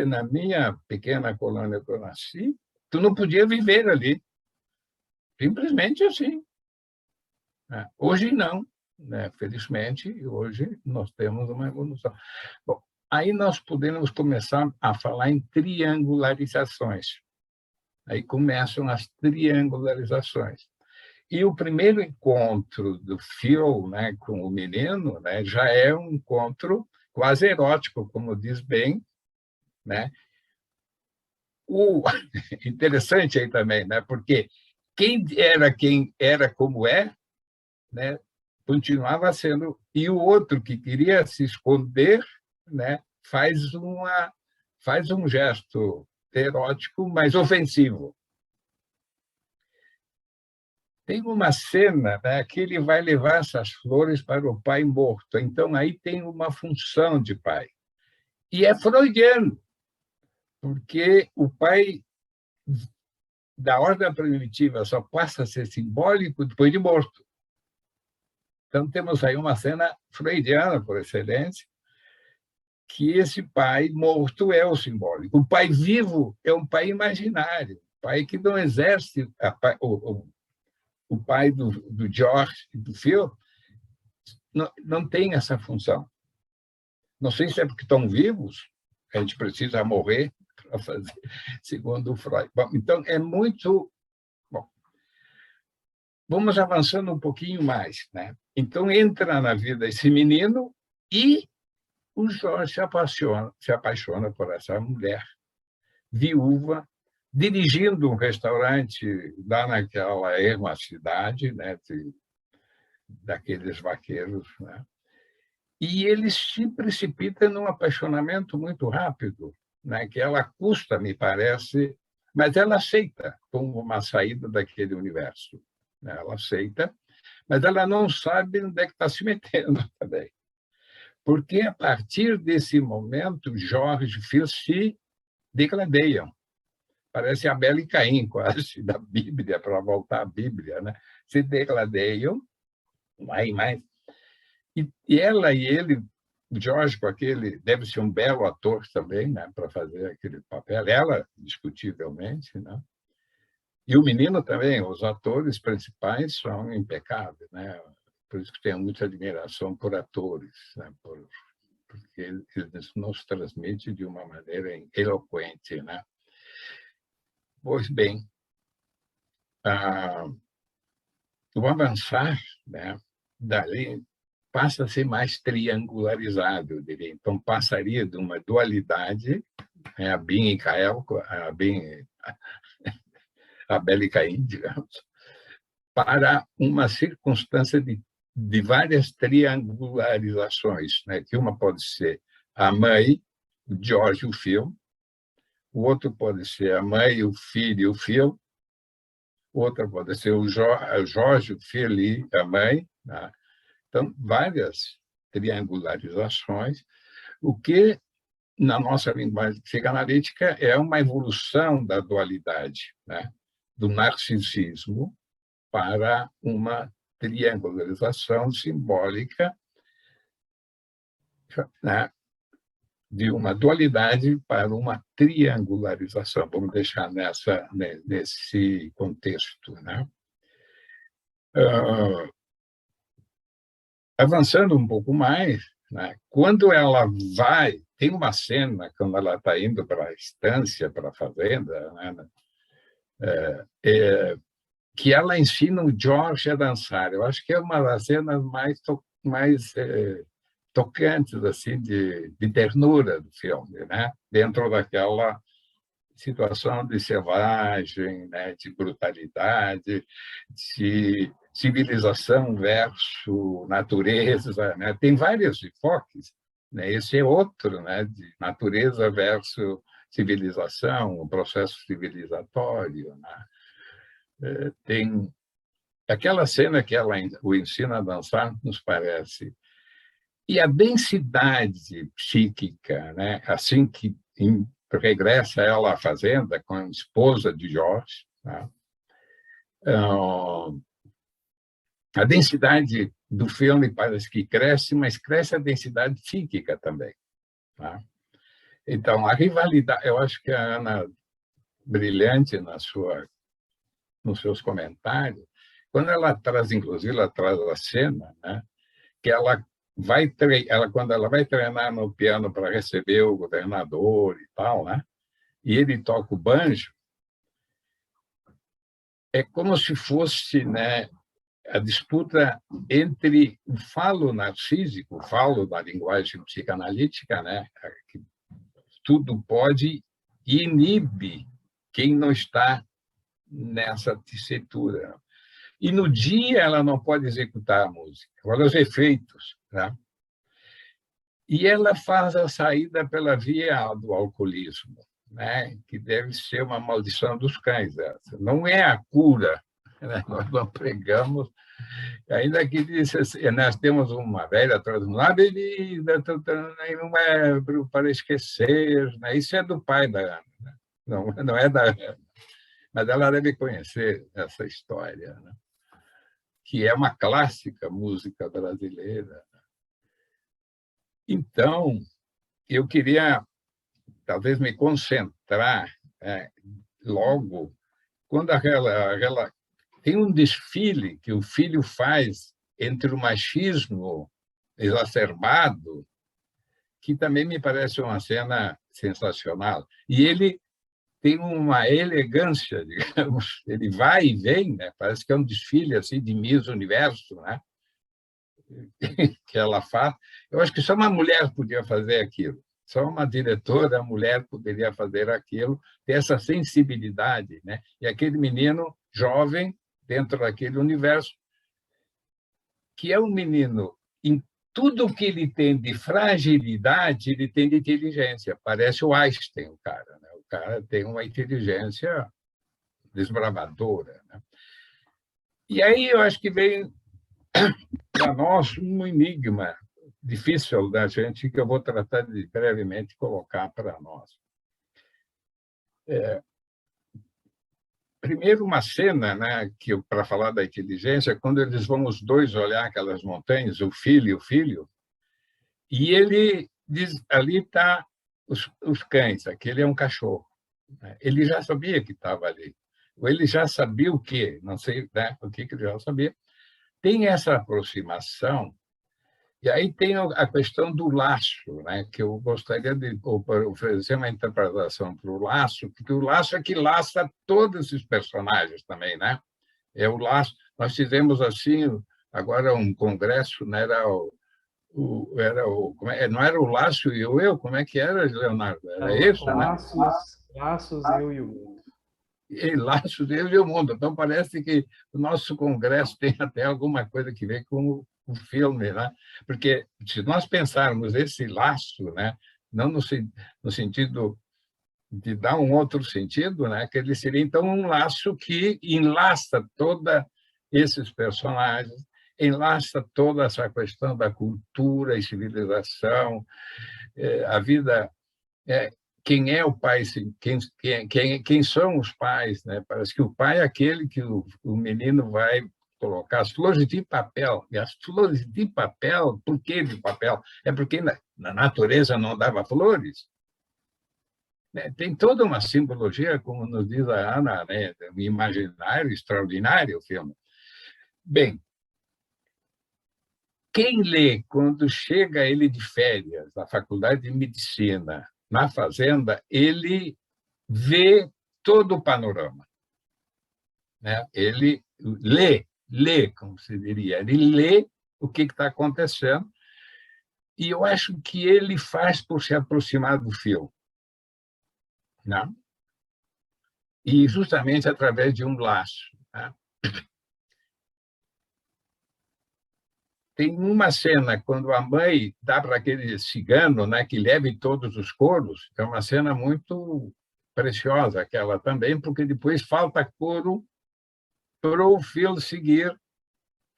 na minha pequena colônia que eu nasci, tu não podia viver ali, simplesmente assim, né? Hoje não, né? Felizmente, hoje nós temos uma evolução. Bom, aí nós podemos começar a falar em triangularizações. Aí começam as triangularizações. E o primeiro encontro do Phil, né, com o menino, né, já é um encontro quase erótico, como diz bem, né? Interessante aí também, né? Porque quem era como é, né, continuava sendo, e o outro que queria se esconder, né, faz um gesto erótico, mas ofensivo. Tem uma cena, né, que ele vai levar essas flores para o pai morto. Então, aí tem uma função de pai. E é freudiano, porque o pai da ordem primitiva só passa a ser simbólico depois de morto. Então, temos aí uma cena freudiana, por excelência, que esse pai morto é o simbólico. O pai vivo é um pai imaginário, pai que não exerce o pai do George e do Phil não tem essa função. Não sei se é porque estão vivos, a gente precisa morrer para fazer, segundo o Freud. Bom, então, é muito... Bom, vamos avançando um pouquinho mais, né? Então, entra na vida esse menino e o Jorge se apaixona por essa mulher, viúva, dirigindo um restaurante lá naquela erma cidade, né, daqueles vaqueiros, né? E ele se precipita num apaixonamento muito rápido, né, que ela custa, me parece, mas ela aceita como uma saída daquele universo, né? Ela aceita, mas ela não sabe onde é que está se metendo também. Porque, a partir desse momento, Jorge e Phil se degradeiam. Parece Abel e Caim, quase, da Bíblia, para voltar à Bíblia, né? Se degradeiam, mais. E ela e ele, o Jorge, com aquele, deve ser um belo ator também, né, para fazer aquele papel. Ela, discutivelmente, né? E o menino também, os atores principais são impecáveis, né? Por isso que tenho muita admiração por atores, né? Porque eles nos transmitem de uma maneira eloquente, né? Pois bem, o avançar, né, dali passa a ser mais triangularizado, eu diria. Então, passaria de uma dualidade, né, Abin e Cael, Abel e Caim, digamos, para uma circunstância de várias triangularizações, né? Que uma pode ser a mãe, o George e o Phil, o outro pode ser a mãe, o filho e o Phil, outra pode ser o Jorge, o filho e a mãe, né? Então, várias triangularizações, o que, na nossa linguagem psicanalítica, é uma evolução da dualidade, né? Do narcisismo para uma triangularização simbólica, né? De uma dualidade para uma triangularização. Vamos deixar nesse contexto, né? Avançando um pouco mais, né? Quando ela vai, tem uma cena quando ela está indo para a estância, para a fazenda, né? Que ela ensina o George a dançar. Eu acho que é uma das cenas mais tocantes, assim, de ternura do filme, né? Dentro daquela situação de selvagem, né, de brutalidade, de civilização versus natureza, né? Tem vários enfoques, né? Esse é outro, né, de natureza versus civilização, o processo civilizatório, né? Tem aquela cena que ela o ensina a dançar, nos parece. E a densidade psíquica, né? Assim que regressa ela à fazenda com a esposa de Jorge, né? A densidade do filme parece que cresce, mas cresce a densidade psíquica também, né? Então, a rivalidade, eu acho que a Ana, brilhante nos seus comentários, quando ela traz, inclusive, ela traz a cena, né, que ela quando ela vai treinar no piano para receber o governador e tal, né, e ele toca o banjo, é como se fosse, né, a disputa entre o falo narcísico, o falo da linguagem psicanalítica, né, que tudo pode e inibe quem não está nessa tessitura. E no dia ela não pode executar a música. Agora, os efeitos, né? E ela faz a saída pela via do alcoolismo, né? Que deve ser uma maldição dos cães. Essa. Não é a cura, né? Nós não pregamos. Ainda que disse assim, nós temos uma velha tradução, a bebida não é para esquecer, né? Isso é do pai da Ana, né? Não é da Ana. Mas ela deve conhecer essa história, né? Que é uma clássica música brasileira. Então, eu queria, talvez, me concentrar logo, quando tem um desfile que o filho faz entre o machismo exacerbado, que também me parece uma cena sensacional. E ele tem uma elegância, digamos, ele vai e vem, né? Parece que é um desfile assim de Miss Universo, né? Que ela faz. Eu acho que só uma mulher podia fazer aquilo, só uma diretora mulher poderia fazer aquilo, ter essa sensibilidade, né? E aquele menino jovem dentro daquele universo, que é um menino em tudo que ele tem de fragilidade, ele tem de inteligência. Parece o Einstein, o cara, né? O cara tem uma inteligência desbravadora, né? E aí eu acho que vem para nós um enigma difícil da gente, que eu vou tratar de brevemente colocar para nós. Primeiro, uma cena, né, que para falar da inteligência, quando eles vão os dois olhar aquelas montanhas, o filho, e ele diz, ali está os cães, aquele é um cachorro, né? Ele já sabia que estava ali. Ou ele já sabia o quê? Não sei, né, o que ele já sabia. Tem essa aproximação, e aí tem a questão do laço, né, que eu gostaria de oferecer uma interpretação para o laço, porque o laço é que laça todos esses personagens também, né? É o laço. Nós fizemos assim, agora um congresso, né, não era o Laço e o Eu? Como é que era, Leonardo? Era esse, né? Laços, Eu e o Mundo. E Laços, Eu e o Mundo. Então, parece que o nosso congresso tem até alguma coisa que ver com o filme, né? Porque se nós pensarmos esse laço, né, não no sentido de dar um outro sentido, né, que ele seria, então, um laço que enlaça todos esses personagens, enlaça toda essa questão da cultura e civilização, a vida, quem é o pai, quem são os pais, né? Parece que o pai é aquele que o menino vai colocar as flores de papel. E as flores de papel, por que de papel? É porque na natureza não dava flores. Tem toda uma simbologia, como nos diz a Ana, né? Um imaginário extraordinário o filme. Bem, quem lê, quando chega ele de férias na Faculdade de Medicina, na Fazenda, ele vê todo o panorama, né? Ele lê, como se diria, ele lê o que está acontecendo, e eu acho que ele faz por se aproximar do filme, né? e justamente através de um laço. Tá? Tem uma cena quando a mãe dá para aquele cigano, né, que leve todos os couros, é uma cena muito preciosa aquela também, porque depois falta couro para o Phil seguir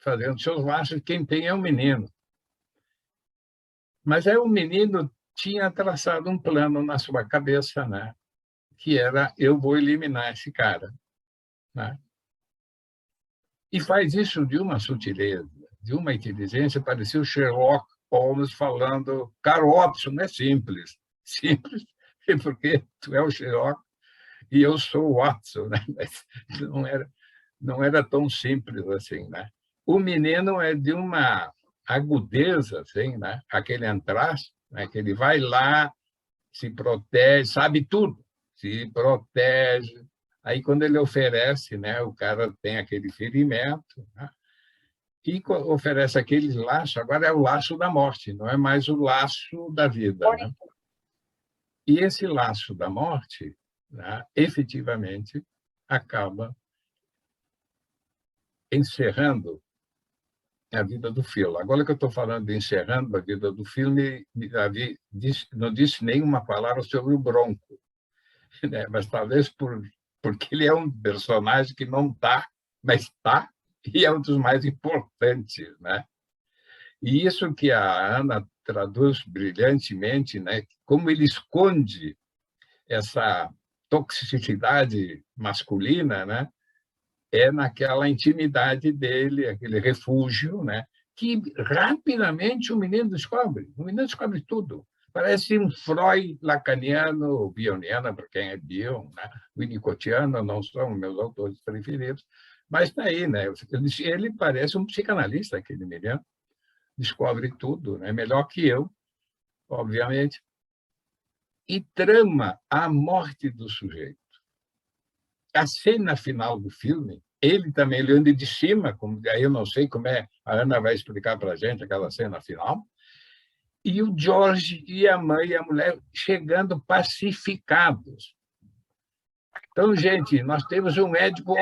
fazendo seus laços, quem tem é o menino. Mas aí o menino tinha traçado um plano na sua cabeça, né, que era, eu vou eliminar esse cara. Né? E faz isso de uma sutileza, de uma inteligência, parecia o Sherlock Holmes falando, cara, Watson, não é simples. Simples porque tu é o Sherlock e eu sou o Watson, né? Mas não era tão simples assim, né? O menino é de uma agudeza, assim, né? Aquele antraço, né? Que ele vai lá, se protege, sabe tudo, se protege. Aí, quando ele oferece, né? O cara tem aquele ferimento, né? E oferece aquele laço, agora é o laço da morte, não é mais o laço da vida. Né? E esse laço da morte, né, efetivamente, acaba encerrando a vida do Phil. Agora que eu estou falando de encerrando a vida do Phil, não disse nenhuma palavra sobre o Bronco, né? Mas talvez porque ele é um personagem que não está, mas está, e é um dos mais importantes, né? E isso que a Ana traduz brilhantemente, né? Como ele esconde essa toxicidade masculina, né? É naquela intimidade dele, aquele refúgio, né? Que rapidamente o menino descobre. O menino descobre tudo. Parece um Freud lacaniano, bioniano, para quem é bio, né? Winnicottiano, não são meus autores preferidos, mas está aí, né? Ele parece um psicanalista, aquele menino. Descobre tudo, né? Melhor que eu, obviamente, e trama a morte do sujeito. A cena final do filme, ele também olhando de cima, como, aí eu não sei como é, a Ana vai explicar para a gente aquela cena final, e o George e a mãe e a mulher chegando pacificados. Então, gente, nós temos um Édipo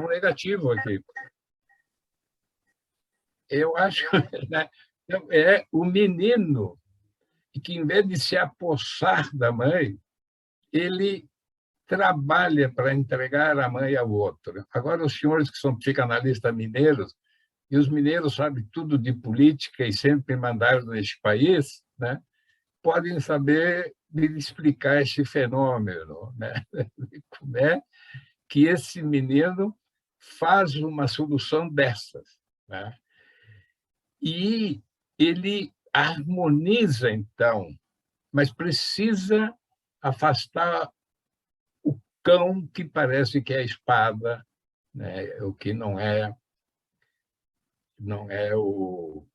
negativo aqui. Eu acho, né? É o menino que, em vez de se apossar da mãe, ele trabalha para entregar a mãe ao outro. Agora, os senhores que são psicanalistas mineiros, e os mineiros sabem tudo de política e sempre mandaram neste país, né? Podem saber me explicar esse fenômeno, né? Como é que esse menino faz uma solução dessas, né? E ele harmoniza, então, mas precisa afastar o cão que parece que é a espada, né? O que não é o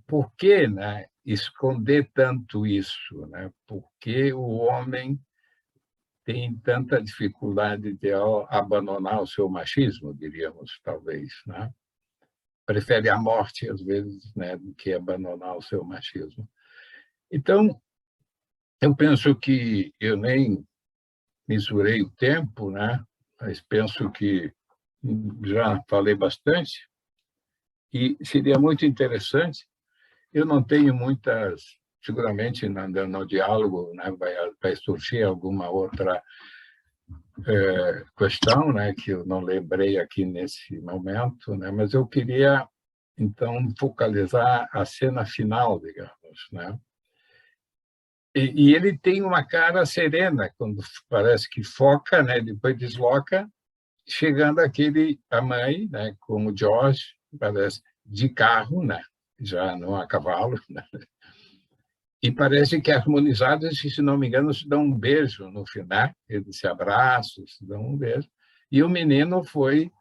por que, né? Esconder tanto isso, né? Por que o homem tem tanta dificuldade de abandonar o seu machismo, diríamos, talvez, né? Prefere a morte, às vezes, né, do que abandonar o seu machismo. Então, eu penso que eu nem mesurei o tempo, né? Mas penso que já falei bastante e seria muito interessante. Eu não tenho muitas, seguramente no diálogo, né, vai surgir alguma outra questão, né, que eu não lembrei aqui nesse momento, né, mas eu queria então focalizar a cena final, digamos, né? E ele tem uma cara serena quando parece que foca, né, depois desloca, chegando a mãe, né, com o George, parece de carro, né, já não a cavalo, né? E parece que harmonizados, se não me engano, se dão um beijo no final, eles se abraçam, se dão um beijo. E o menino foi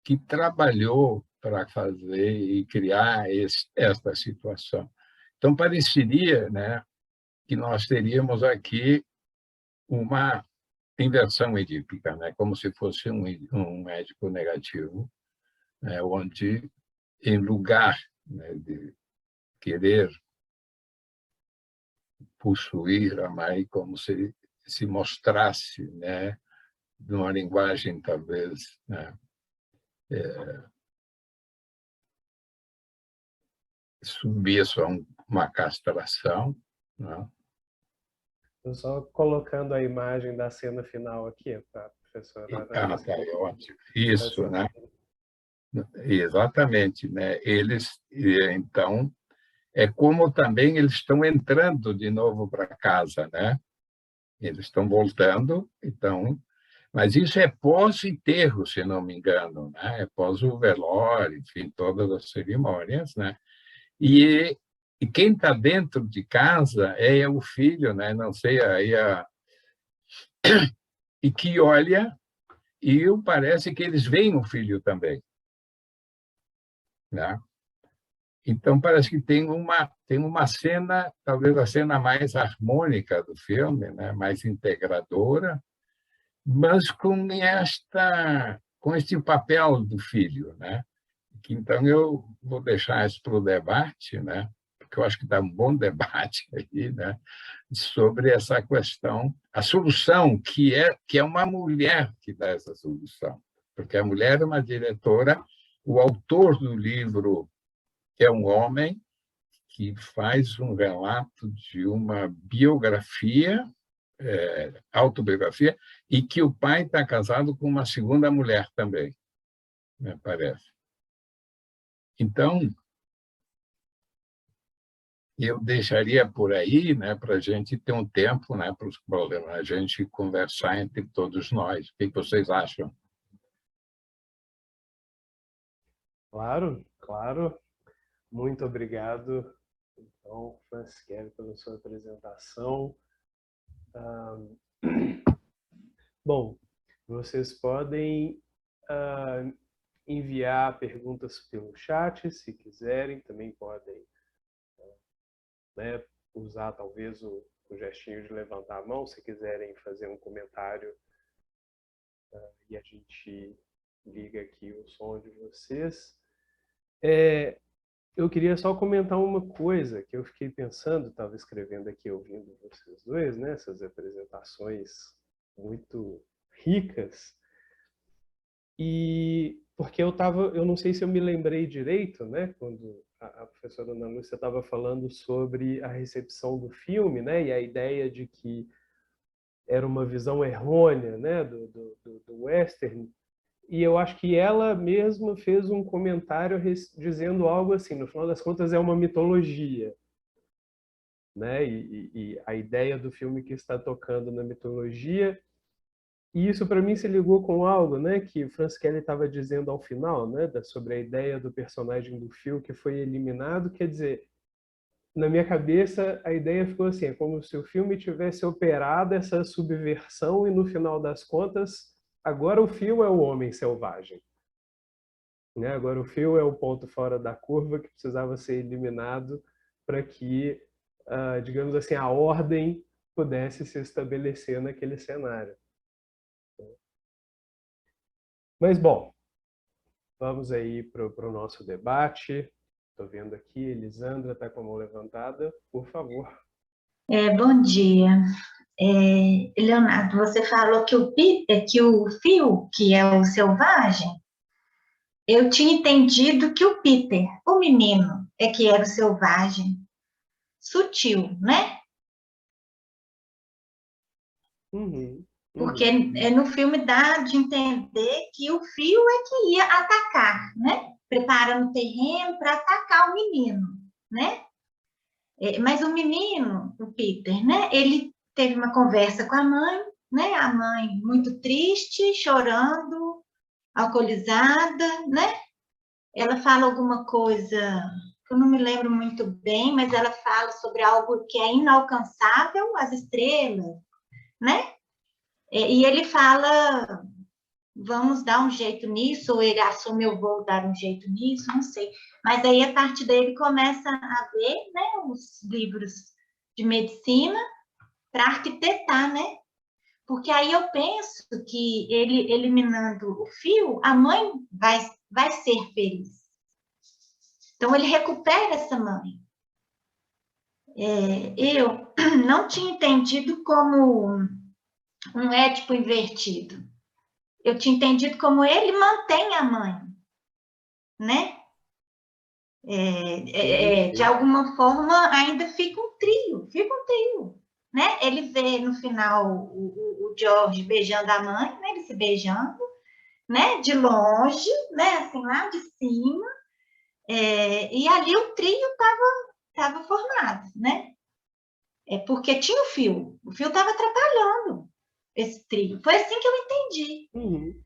que trabalhou para fazer e criar esta situação. Então, pareceria, né, que nós teríamos aqui uma inversão edípica, né, como se fosse um Édipo negativo, né, onde, em lugar, né, de querer possuir a mãe, como se mostrasse, né, de uma linguagem, talvez, né, submisso a uma castração, né? Estou só colocando a imagem da cena final aqui, tá, professora? Ah, tá, é ótimo. Isso, né? Exatamente, né? Eles, então, é como também eles estão entrando de novo para casa, né? Eles estão voltando, então, mas isso é pós-enterro, se não me engano, né? É pós o velório, enfim, todas as cerimônias, né? E quem está dentro de casa é o filho, né? Não sei, e que olha, e parece que eles veem o filho também, né? Então, parece que tem uma cena, talvez a cena mais harmônica do filme, né? Mais integradora, mas com este papel do filho, né? Então, eu vou deixar isso para o debate, né? Porque eu acho que dá um bom debate aí, né? Sobre essa questão, a solução, que é uma mulher que dá essa solução, porque a mulher é uma diretora, o autor do livro é um homem que faz um relato de uma biografia, autobiografia, e que o pai está casado com uma segunda mulher também, me parece. Então, eu deixaria por aí, né, para a gente ter um tempo, né, para a gente conversar entre todos nós. O que vocês acham? Claro, claro. Muito obrigado, então, Franciele, pela sua apresentação. Bom, vocês podem enviar perguntas pelo chat, se quiserem. Também podem, né, usar talvez o gestinho de levantar a mão, se quiserem fazer um comentário, e a gente liga aqui o som de vocês. Eu queria só comentar uma coisa que eu fiquei pensando, estava escrevendo aqui, ouvindo vocês dois, né, essas apresentações muito ricas, e porque eu não sei se eu me lembrei direito, né, quando a professora Ana Lúcia estava falando sobre a recepção do filme, né, e a ideia de que era uma visão errônea, né, do western. E eu acho que ela mesma fez um comentário dizendo algo assim, no final das contas é uma mitologia, né? E a ideia do filme que está tocando na mitologia. E isso para mim se ligou com algo, né, que o Francis Kelly estava dizendo ao final, né, sobre a ideia do personagem do Phil que foi eliminado. Quer dizer, na minha cabeça a ideia ficou assim, é como se o filme tivesse operado essa subversão e no final das contas agora o Phil é o homem selvagem, né? Agora o Phil é o ponto fora da curva que precisava ser eliminado para que, digamos assim, a ordem pudesse se estabelecer naquele cenário. Mas, bom, vamos aí para o nosso debate. Estou vendo aqui, Elisandra está com a mão levantada. Por favor. Bom dia. Leonardo, você falou que o Phil, que é o selvagem, eu tinha entendido que o Peter, o menino, é que era o selvagem. Sutil, né? Porque no filme dá de entender que o Phil é que ia atacar, né? Preparando o terreno para atacar o menino, né? Mas o menino, o Peter, né? Ele teve uma conversa com a mãe, né? A mãe muito triste, chorando, alcoolizada, né? Ela fala alguma coisa que eu não me lembro muito bem, mas ela fala sobre algo que é inalcançável, as estrelas, né? E ele fala, vamos dar um jeito nisso, ou ele assume, eu vou dar um jeito nisso, não sei. Mas aí, a partir daí, ele começa a ver, né, os livros de medicina para arquitetar, né? Porque aí eu penso que ele eliminando o Phil, a mãe vai ser feliz. Então, ele recupera essa mãe. Eu não tinha entendido como um Édipo invertido, eu tinha entendido como ele mantém a mãe, né? De alguma forma, ainda fica um trio, né? Ele vê no final o George beijando a mãe, né? Ele se beijando, né? De longe, né? Assim, lá de cima, e ali o trio estava formado, né? Porque tinha o fio estava atrapalhando esse trio. Foi assim que eu entendi. Uhum.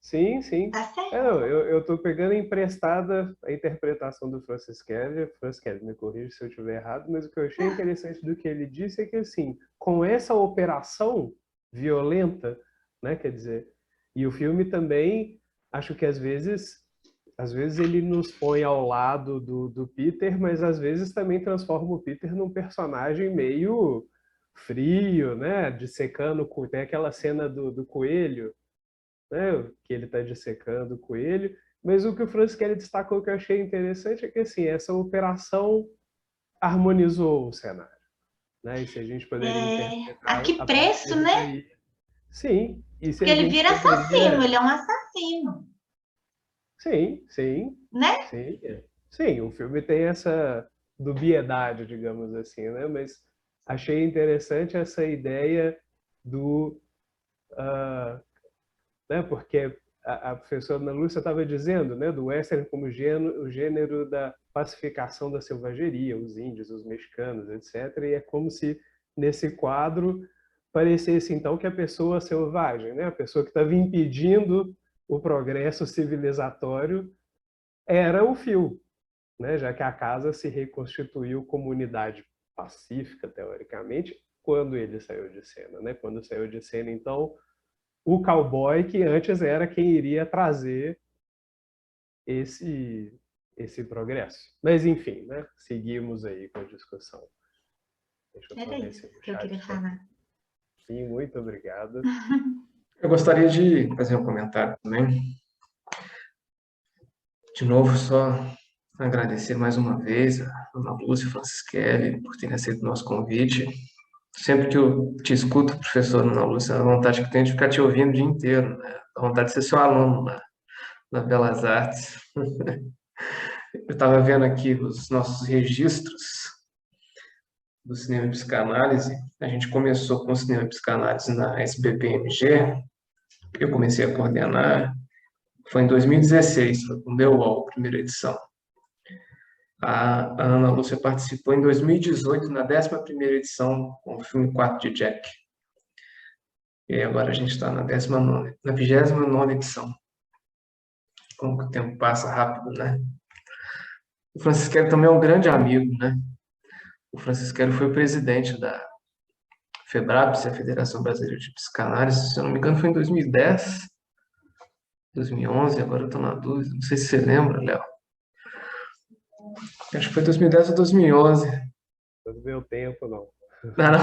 Sim, sim. Tá certo? Eu estou pegando emprestada a interpretação do Francis Kelly. Francis Kelly, me corrija se eu estiver errado, mas o que eu achei interessante do que ele disse é que, assim, com essa operação violenta, né, quer dizer, e o filme também, acho que às vezes ele nos põe ao lado do Peter, mas às vezes também transforma o Peter num personagem meio frio, né, dissecando, tem aquela cena do coelho, né, que ele está dissecando o coelho, mas o que o Francis Kelly destacou que eu achei interessante é que, assim, essa operação harmonizou o cenário, né? E se a gente poderia A interpretar que a preço, partir né? daí. Sim, e se Porque a ele gente vira assassino, poderia... ele é um assassino, Sim, sim, né? sim. Sim, o filme tem essa dubiedade, digamos assim, né? Mas achei interessante essa ideia do... né? Porque a professora Ana Lúcia estava dizendo, né, do western como o gênero da pacificação da selvageria, os índios, os mexicanos, etc. E é como se nesse quadro parecesse então que a pessoa selvagem, né, a pessoa que estava impedindo o progresso civilizatório era o Phil, né, já que a casa se reconstituiu como unidade pacífica, teoricamente, quando ele saiu de cena, né? Quando saiu de cena, então, o cowboy que antes era quem iria trazer esse progresso. Mas, enfim, né? Seguimos aí com a discussão. Deixa eu só Era ver isso se o que eu chat queria está falar. aqui. Muito obrigado. Eu gostaria de fazer um comentário também. De novo, só agradecer mais uma vez a Ana Lúcia Francisquelli por terem aceito o nosso convite. Sempre que eu te escuto, professor Ana Lúcia, a vontade que eu tenho de ficar te ouvindo o dia inteiro, né? A vontade de ser seu aluno na Belas Artes. Eu estava vendo aqui os nossos registros do cinema e psicanálise. A gente começou com o cinema e psicanálise na SBPMG. Eu comecei a coordenar. Foi em 2016, foi o meu UOL, primeira edição. A Ana Lúcia participou em 2018, na 11ª edição, com o filme 4 de Jack. E agora a gente está na 29ª edição. Como que o tempo passa rápido, né? O Francisqueiro também é um grande amigo, né? O Francisqueiro foi o presidente da FEBRAPS, a Federação Brasileira de Psicanálise, se eu não me engano foi em 2010, 2011, agora eu estou na dúvida, não sei se você lembra, Léo. Acho que foi 2010 ou 2011. Não deu tempo, não. Não, não.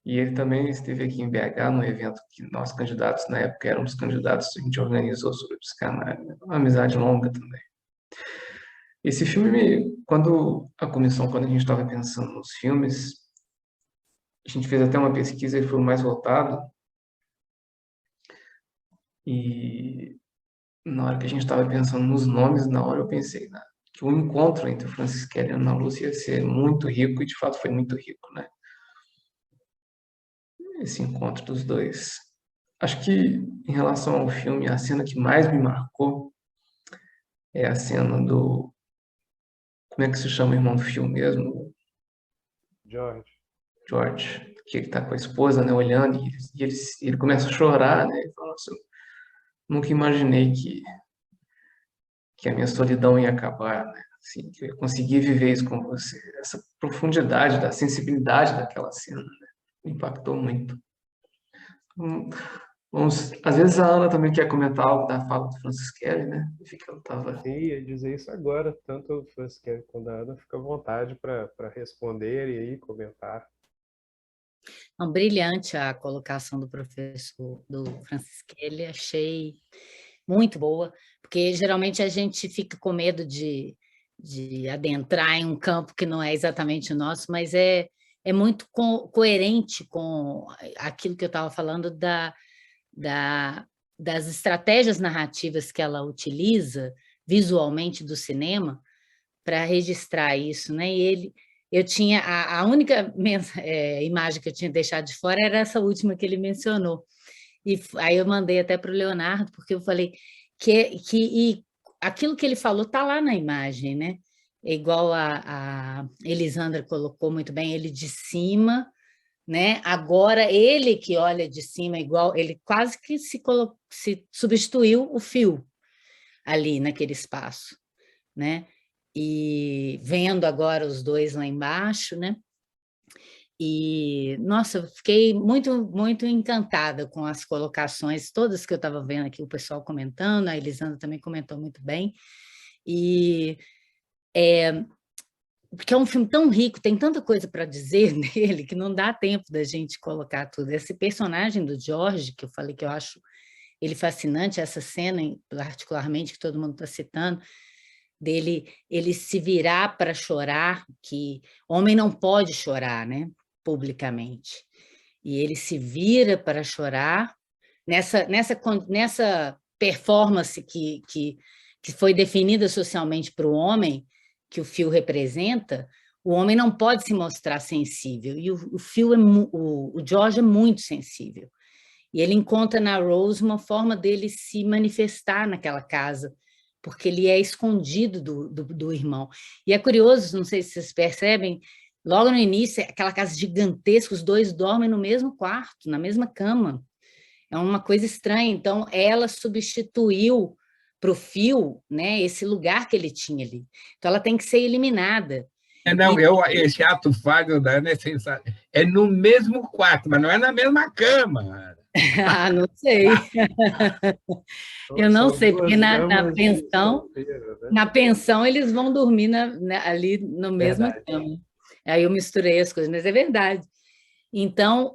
E ele também esteve aqui em BH, no evento que nós candidatos, na época éramos candidatos, a gente organizou sobre psicanálise. Uma amizade longa também. Esse filme, quando a gente estava pensando nos filmes, a gente fez até uma pesquisa, ele foi o mais votado, e na hora que a gente estava pensando nos nomes, na hora eu pensei que o encontro entre o Francis Kelly e a Ana Lúcia ia ser muito rico, e de fato foi muito rico, né? Esse encontro dos dois. Acho que, em relação ao filme, a cena que mais me marcou é a cena do... Como é que se chama o irmão do filme mesmo? George. George, que ele está com a esposa, né, olhando, e ele começa a chorar, né? Ele fala assim, nunca imaginei que a minha solidão ia acabar, né? Assim, que eu ia conseguir viver isso com você. Essa profundidade, da sensibilidade daquela cena, né? Me impactou muito. Às vezes a Ana também quer comentar algo da fala do Francis Kelly, né? Fica, ela tava... Sim, ia dizer isso agora. Tanto o Francis Kelly quanto a Ana fica à vontade para responder e aí comentar. Não, brilhante a colocação do professor, do Francis Kelly, achei muito boa, porque geralmente a gente fica com medo de adentrar em um campo que não é exatamente o nosso, mas é é muito coerente com aquilo que eu estava falando das estratégias narrativas que ela utiliza visualmente do cinema para registrar isso, né? Eu tinha a única imagem que eu tinha deixado de fora era essa última que ele mencionou. E aí eu mandei até para o Leonardo, porque eu falei e aquilo que ele falou está lá na imagem, né? É igual a Elisandra colocou muito bem, ele de cima, né? Agora ele que olha de cima, igual ele quase que se substituiu o fio ali naquele espaço, né? E vendo agora os dois lá embaixo, né? E, nossa, eu fiquei muito, muito encantada com as colocações todas que eu estava vendo aqui, o pessoal comentando, a Elisandra também comentou muito bem, e porque é um filme tão rico, tem tanta coisa para dizer nele, que não dá tempo da gente colocar tudo. Esse personagem do George, que eu falei que eu acho ele fascinante, essa cena, particularmente, que todo mundo está citando, dele ele se virar para chorar, que homem não pode chorar, né, publicamente. E ele se vira para chorar nessa performance que foi definida socialmente para o homem, que o Phil representa. O homem não pode se mostrar sensível, e o Phil o George é muito sensível. E ele encontra na Rose uma forma dele se manifestar naquela casa, porque ele é escondido do irmão. E é curioso, não sei se vocês percebem, logo no início, aquela casa gigantesca, os dois dormem no mesmo quarto, na mesma cama. É uma coisa estranha. Então, ela substituiu para o Phil, né, esse lugar que ele tinha ali. Então, ela tem que ser eliminada. Não, esse ato falho da Ana é sensacional. É no mesmo quarto, mas não é na mesma cama. Ah, não sei. Eu não sei, porque na pensão eles vão dormir ali no mesmo cama. Aí eu misturei as coisas, mas é verdade. Então,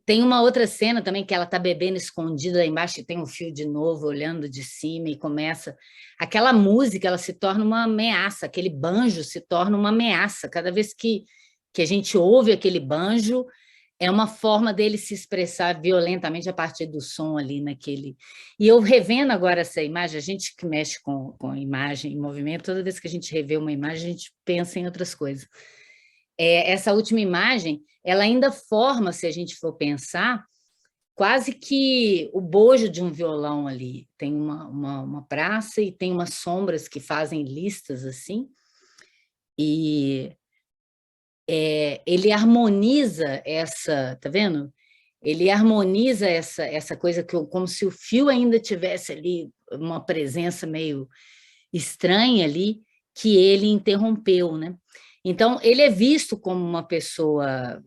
tem uma outra cena também que ela está bebendo escondida lá embaixo e tem um fio de novo olhando de cima e começa... Aquela música, ela se torna uma ameaça, aquele banjo se torna uma ameaça. Cada vez que a gente ouve aquele banjo, é uma forma dele se expressar violentamente a partir do som ali naquele... E eu revendo agora essa imagem, a gente que mexe com imagem e movimento, toda vez que a gente revê uma imagem, a gente pensa em outras coisas. Essa última imagem, ela ainda forma, se a gente for pensar, quase que o bojo de um violão ali. Tem uma praça e tem umas sombras que fazem listas assim, e ele harmoniza tá vendo? Ele harmoniza essa coisa como se o fio ainda tivesse ali uma presença meio estranha ali, que ele interrompeu, né? Então, ele é visto como uma pessoa,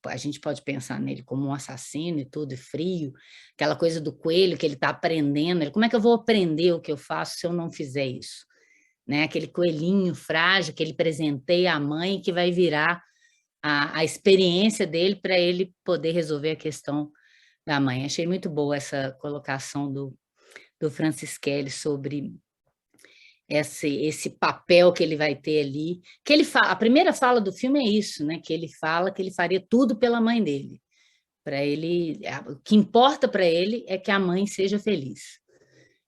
a gente pode pensar nele como um assassino e tudo, e frio, aquela coisa do coelho que ele está aprendendo, como é que eu vou aprender o que eu faço se eu não fizer isso? Né? Aquele coelhinho frágil que ele presenteia à mãe, que vai virar a experiência dele para ele poder resolver a questão da mãe. Achei muito boa essa colocação do Francischelli sobre esse papel que ele vai ter ali, que ele fala, a primeira fala do filme é isso, né? Que ele fala que ele faria tudo pela mãe dele, para ele, o que importa para ele é que a mãe seja feliz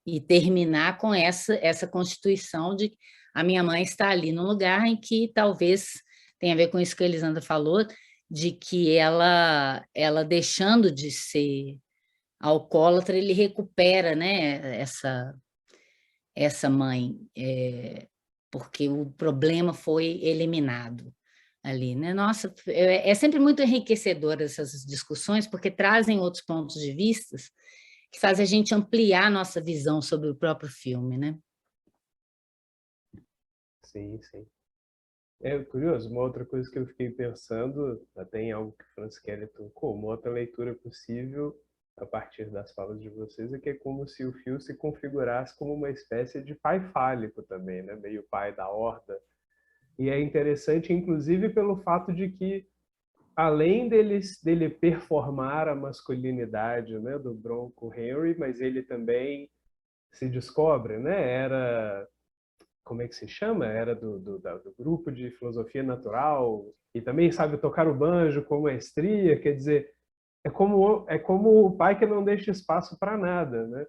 e terminar com essa constituição de a minha mãe está ali no lugar em que talvez tenha a ver com isso que a Elisandra falou, de que ela deixando de ser alcoólatra, ele recupera, né? Essa mãe, porque o problema foi eliminado ali, né? Nossa, é sempre muito enriquecedor essas discussões, porque trazem outros pontos de vista que fazem a gente ampliar a nossa visão sobre o próprio filme, né? Sim, sim. É curioso, uma outra coisa que eu fiquei pensando, até em algo que o Francischelli tocou, uma outra leitura possível a partir das falas de vocês é que é como se o Phil se configurasse como uma espécie de pai fálico também, né? Meio pai da horda. E é interessante, inclusive, pelo fato de que, além dele performar a masculinidade, né, do Bronco Henry, mas ele também se descobre, né? como é que se chama? Era do grupo de filosofia natural e também sabe tocar o banjo com maestria, quer dizer, é como o pai que não deixa espaço para nada, né?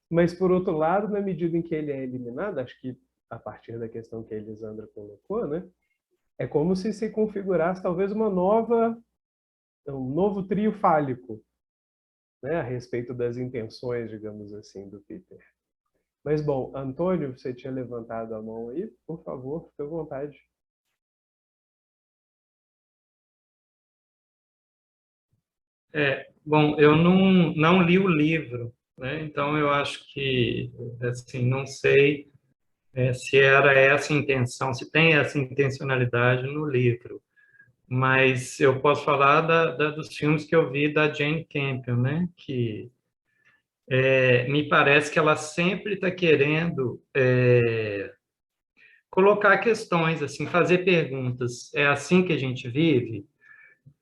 Mas, por outro lado, na medida em que ele é eliminado, acho que a partir da questão que a Elisandra colocou, né? É como se configurasse talvez um novo trio fálico, né? A respeito das intenções, digamos assim, do Peter. Mas, bom, Antônio, você tinha levantado a mão aí, por favor, fique à vontade. Bom, eu não li o livro, né? Então eu acho que, assim, não sei se era essa a intenção, se tem essa intencionalidade no livro, mas eu posso falar dos filmes que eu vi da Jane Campion, né? Que me parece que ela sempre está querendo colocar questões, assim, fazer perguntas. É assim que a gente vive?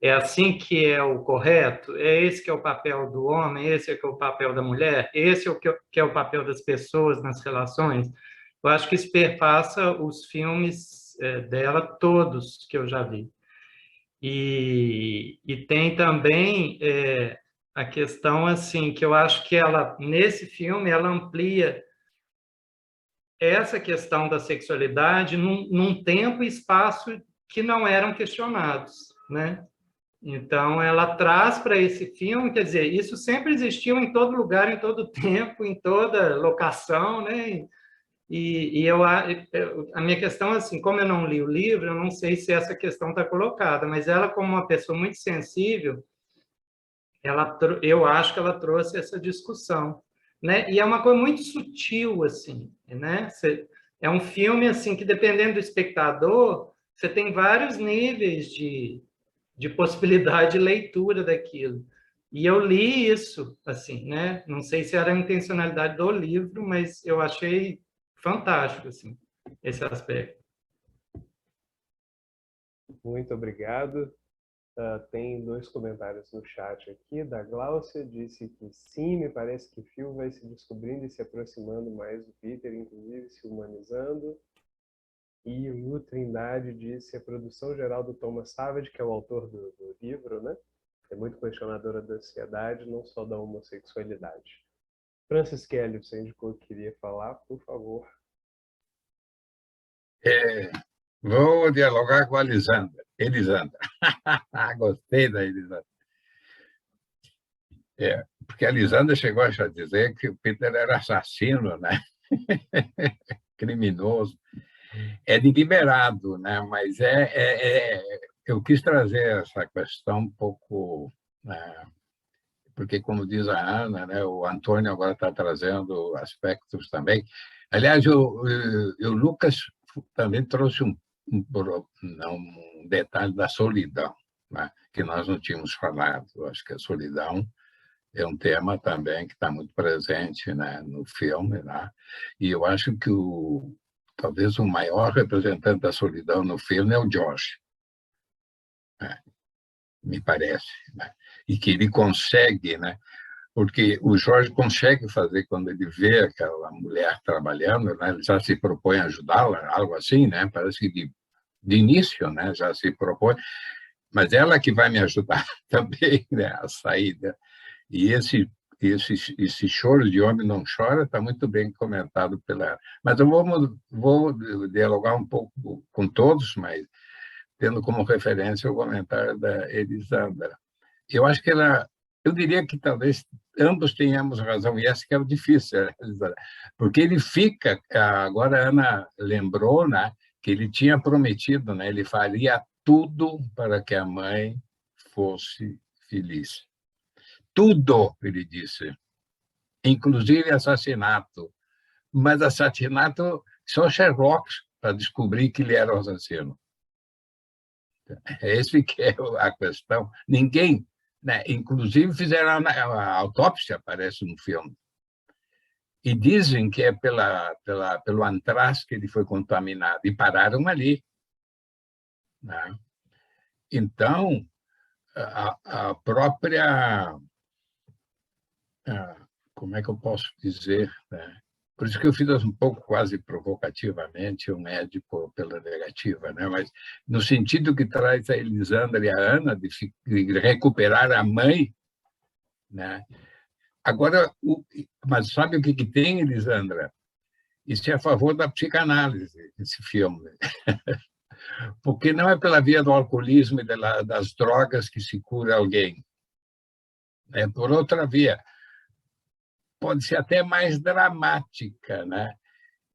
É assim que é o correto? É esse que é o papel do homem? Esse é que é o papel da mulher? Esse é o que é o papel das pessoas nas relações? Eu acho que isso perpassa os filmes dela todos que eu já vi. E tem também a questão assim que eu acho que ela nesse filme ela amplia essa questão da sexualidade num tempo e espaço que não eram questionados, né? Então, ela traz para esse filme, quer dizer, isso sempre existiu em todo lugar, em todo tempo, em toda locação, né? E a minha questão é assim, como eu não li o livro, eu não sei se essa questão está colocada, mas ela, como uma pessoa muito sensível, eu acho que ela trouxe essa discussão, né? E é uma coisa muito sutil, assim, né? É um filme, assim, que dependendo do espectador, você tem vários níveis de possibilidade de leitura daquilo. E eu li isso, assim, né? Não sei se era a intencionalidade do livro, mas eu achei fantástico, assim, esse aspecto. Muito obrigado. Tem 2 comentários no chat aqui. Da Gláucia disse que sim, me parece que Phil vai se descobrindo e se aproximando mais do Peter, inclusive se humanizando. E o Lu Trindade disse a produção geral do Thomas Savage, que é o autor do livro, né? É muito questionadora da ansiedade, não só da homossexualidade. Francis Kelly, você indicou que queria falar, por favor. Vou dialogar com a Elisandra. Gostei da Elisandra. Porque a Elisandra chegou a dizer que o Peter era assassino, né? Criminoso. É deliberado, né? Mas eu quis trazer essa questão um pouco, né? Porque, como diz a Ana, né? O Antônio agora está trazendo aspectos também. Aliás, o Lucas também trouxe um detalhe da solidão, né? Que nós não tínhamos falado. Eu acho que a solidão é um tema também que está muito presente, né, no filme, né? E eu acho que talvez o maior representante da solidão no filme é o George, né? Me parece, né? E que ele consegue, né? Porque o Jorge consegue fazer, quando ele vê aquela mulher trabalhando, né? Ele já se propõe a ajudá-la, algo assim, né? Parece que de início, né? Já se propõe, mas ela que vai me ajudar também, né? A saída. E esse choro de homem não chora está muito bem comentado pela... Mas eu vou dialogar um pouco com todos, mas tendo como referência o comentário da Elisandra. Eu acho que eu diria que talvez ambos tenhamos razão, e essa que é o difícil, Elisandra, porque ele fica, agora a Ana lembrou, né, que ele tinha prometido, né, ele faria tudo para que a mãe fosse feliz. Tudo, ele disse, inclusive assassinato. Mas assassinato, só Sherlock para descobrir que ele era o assassino. Esse que é a questão. Ninguém, né? Inclusive fizeram a autópsia, aparece no filme. E dizem que é pelo antraz que ele foi contaminado. E pararam ali, né? Então, a própria... como é que eu posso dizer, né? Por isso que eu fiz um pouco, quase provocativamente, o médico pela negativa, né? Mas no sentido que traz a Elisandra e a Ana de recuperar a mãe, né? Agora, mas sabe o que tem, Elisandra? Isso é a favor da psicanálise, esse filme. Porque não é pela via do alcoolismo e das drogas que se cura alguém. É por outra via. Pode ser até mais dramática, né?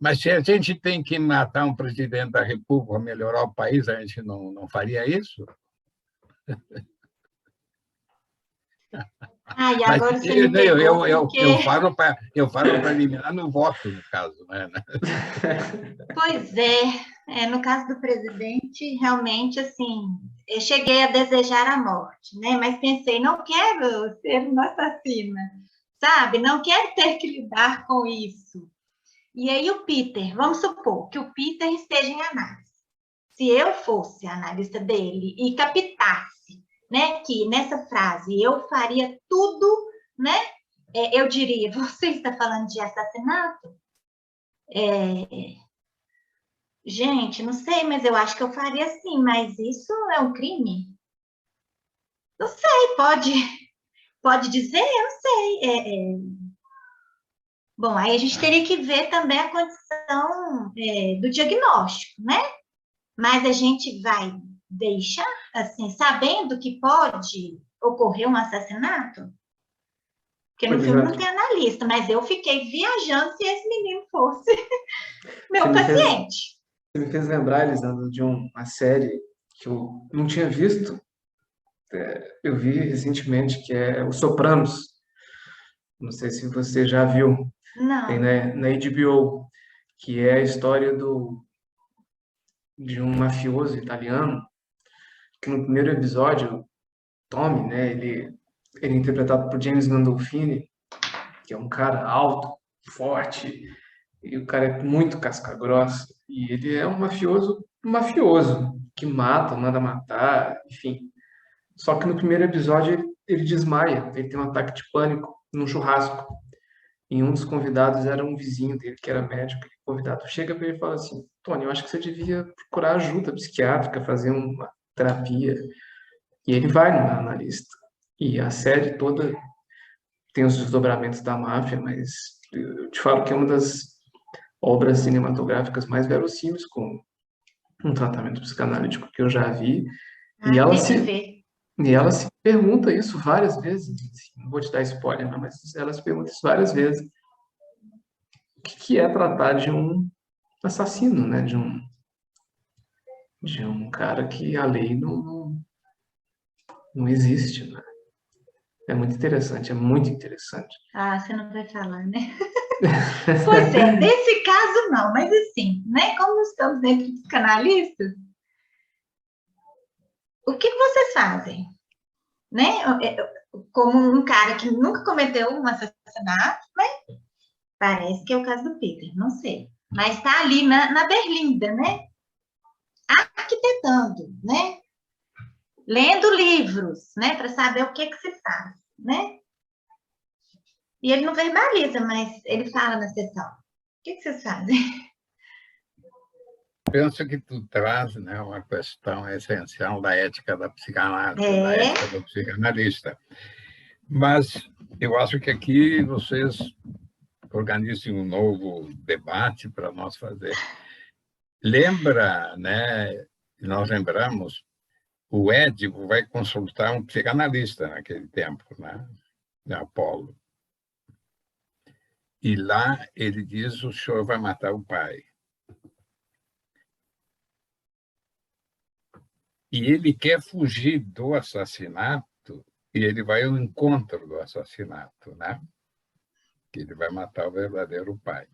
Mas se a gente tem que matar um presidente da República para melhorar o país, a gente não faria isso? E agora você me pegou, eu falo para eliminar no voto, no caso, né? Pois no caso do presidente, realmente, assim, eu cheguei a desejar a morte, né? Mas pensei, não quero ser uma assassina, sabe? Não quero ter que lidar com isso. E aí o Peter, vamos supor que o Peter esteja em análise. Se eu fosse a analista dele e captasse, né, que nessa frase eu faria tudo, né? Eu diria, você está falando de assassinato? Gente, não sei, mas eu acho que eu faria sim, mas isso é um crime? Não sei, pode dizer? Eu não sei. Bom, aí a gente teria que ver também a condição do diagnóstico, né? Mas a gente vai deixar, assim, sabendo que pode ocorrer um assassinato? Porque no filme não tem analista, mas eu fiquei viajando se esse menino fosse meu paciente. Você me fez lembrar, Elisandro, de uma série que eu não tinha visto. Eu vi recentemente, que é Os Sopranos. Não sei se você já viu. Não. Tem na HBO, que é a história de um mafioso italiano, que no primeiro episódio, Tommy, né, ele é interpretado por James Gandolfini, que é um cara alto, forte, e o cara é muito casca-grossa, e ele é um mafioso, que manda matar, enfim. Só que no primeiro episódio ele desmaia, ele tem um ataque de pânico num churrasco. E um dos convidados era um vizinho dele, que era médico. E o convidado chega para ele e fala assim: Tony, eu acho que você devia procurar ajuda psiquiátrica, fazer uma terapia. E ele vai no analista. E a série toda tem os desdobramentos da máfia, mas eu te falo que é uma das obras cinematográficas mais verossímeis com um tratamento psicanalítico que eu já vi. E ela se pergunta isso várias vezes. Não vou te dar spoiler, não, mas ela se pergunta isso várias vezes. O que é tratar de um assassino, né? De um cara que a lei não existe, né? É muito interessante, é muito interessante. Você não vai falar, né? Pois nesse caso não, mas assim, né? Como estamos dentro de psicanalistas, o que vocês fazem? Né? Como um cara que nunca cometeu um assassinato, né? Parece que é o caso do Peter, não sei. Mas está ali na berlinda, né? Arquitetando, né? Lendo livros, né? Para saber o que se faz, né? E ele não verbaliza, mas ele fala na sessão. O que vocês fazem? Penso que tu traz, né, uma questão essencial da ética da psicanálise, da ética do psicanalista. Mas eu acho que aqui vocês organizem um novo debate para nós fazer. Lembra, né, nós lembramos, o Édipo vai consultar um psicanalista naquele tempo, né, de Apolo. E lá ele diz: o senhor vai matar o pai. E ele quer fugir do assassinato e ele vai ao encontro do assassinato, né? Que ele vai matar o verdadeiro pai.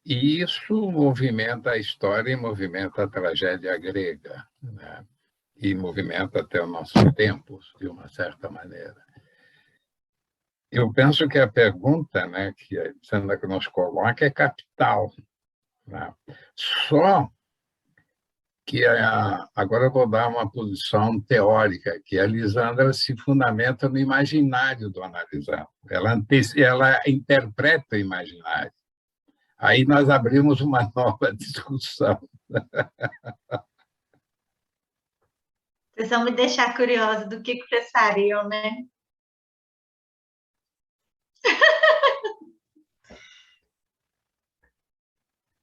E isso movimenta a história e movimenta a tragédia grega, né? E movimenta até os nossos tempos, de uma certa maneira. Eu penso que a pergunta, né, que a Sandra nos coloca é capital, né? Só que agora eu vou dar uma posição teórica, que a Lisandra se fundamenta no imaginário do analisando. Ela interpreta o imaginário. Aí nós abrimos uma nova discussão. Vocês vão me deixar curiosa do que vocês fariam, né?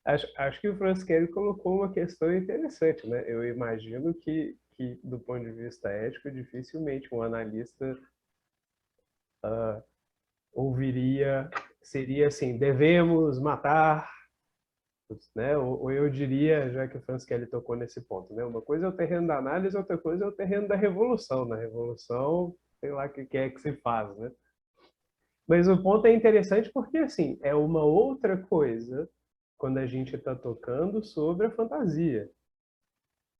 Acho que o Francischelli colocou uma questão interessante, né? Eu imagino que do ponto de vista ético, dificilmente um analista seria assim, devemos matar, né? Ou eu diria, já que o Francischelli tocou nesse ponto, né? Uma coisa é o terreno da análise, outra coisa é o terreno da revolução. Na revolução, sei lá o que é que se faz, né? Mas o ponto é interessante porque, assim, é uma outra coisa quando a gente está tocando sobre a fantasia,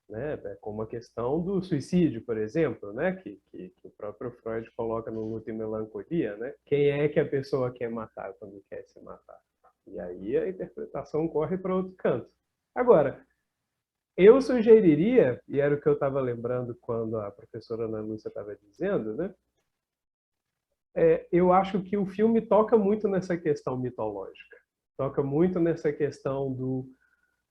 né? Como a questão do suicídio, por exemplo, né? Que o próprio Freud coloca no Luto e Melancolia, né? Quem é que a pessoa quer matar quando quer se matar? E aí a interpretação corre para outro canto. Agora, eu sugeriria, e era o que eu estava lembrando quando a professora Ana Lúcia estava dizendo, né? Eu acho que o filme toca muito nessa questão mitológica, toca muito nessa questão do,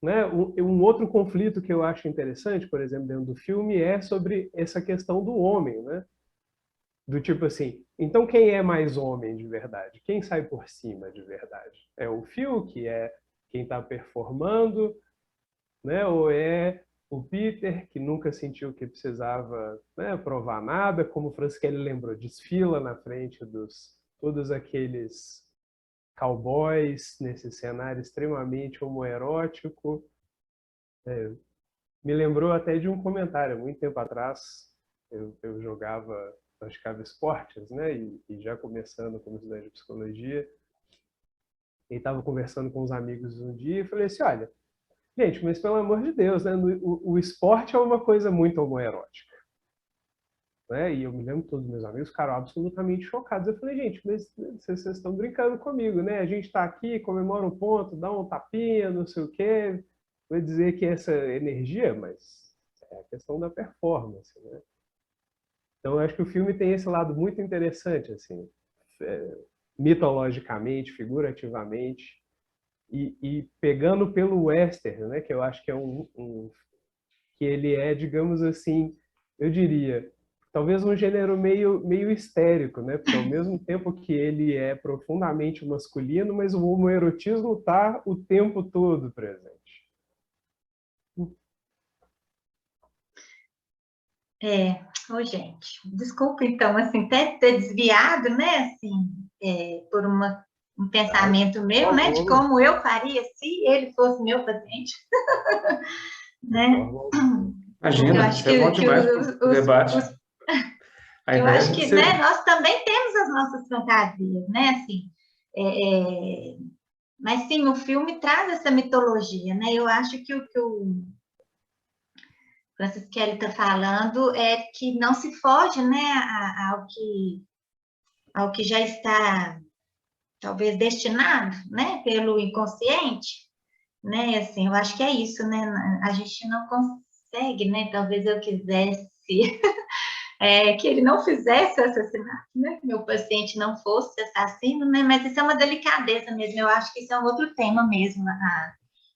né, um outro conflito que eu acho interessante, por exemplo, dentro do filme, é sobre essa questão do homem, né? Do tipo assim, então quem é mais homem de verdade? Quem sai por cima de verdade? É o Phil, que é quem está performando, né? Ou é o Peter, que nunca sentiu que precisava, né, provar nada, como o Francischelli lembrou, desfila na frente dos todos aqueles cowboys nesse cenário extremamente homoerótico. Me lembrou até de um comentário, muito tempo atrás, eu praticava esportes, né, e já começando como estudante de psicologia, e estava conversando com uns amigos um dia e falei assim, olha, gente, mas pelo amor de Deus, né, o esporte é uma coisa muito homoerótica. Né? E eu me lembro que todos os meus amigos ficaram absolutamente chocados. Eu falei, gente, mas vocês estão brincando comigo, né? A gente está aqui, comemora um ponto, dá um tapinha, não sei o quê. Vou dizer que essa energia, mas é a questão da performance, né? Então, eu acho que o filme tem esse lado muito interessante, assim, mitologicamente, figurativamente, e pegando pelo western, né? Que eu acho que é que ele é, digamos assim, eu diria, talvez um gênero meio histérico, né? Porque ao mesmo tempo que ele é profundamente masculino, mas o homoerotismo está o tempo todo presente. Gente, desculpa então, assim, até ter desviado, né, assim, por um pensamento meu, né, de como eu faria se ele fosse meu paciente, né? Imagina, eu acho isso é bom demais para o debate. Eu acho que, né, nós também temos as nossas fantasias, né, assim, mas sim, o filme traz essa mitologia, né? Eu acho que o que o Francischelli está falando é que não se foge, né, ao que já está talvez destinado, né, pelo inconsciente, né? Assim, eu acho que é isso, né? A gente não consegue, né? Talvez eu quisesse que ele não fizesse o assassinato, né? Que meu paciente não fosse assassino, né? Mas isso é uma delicadeza mesmo. Eu acho que isso é um outro tema mesmo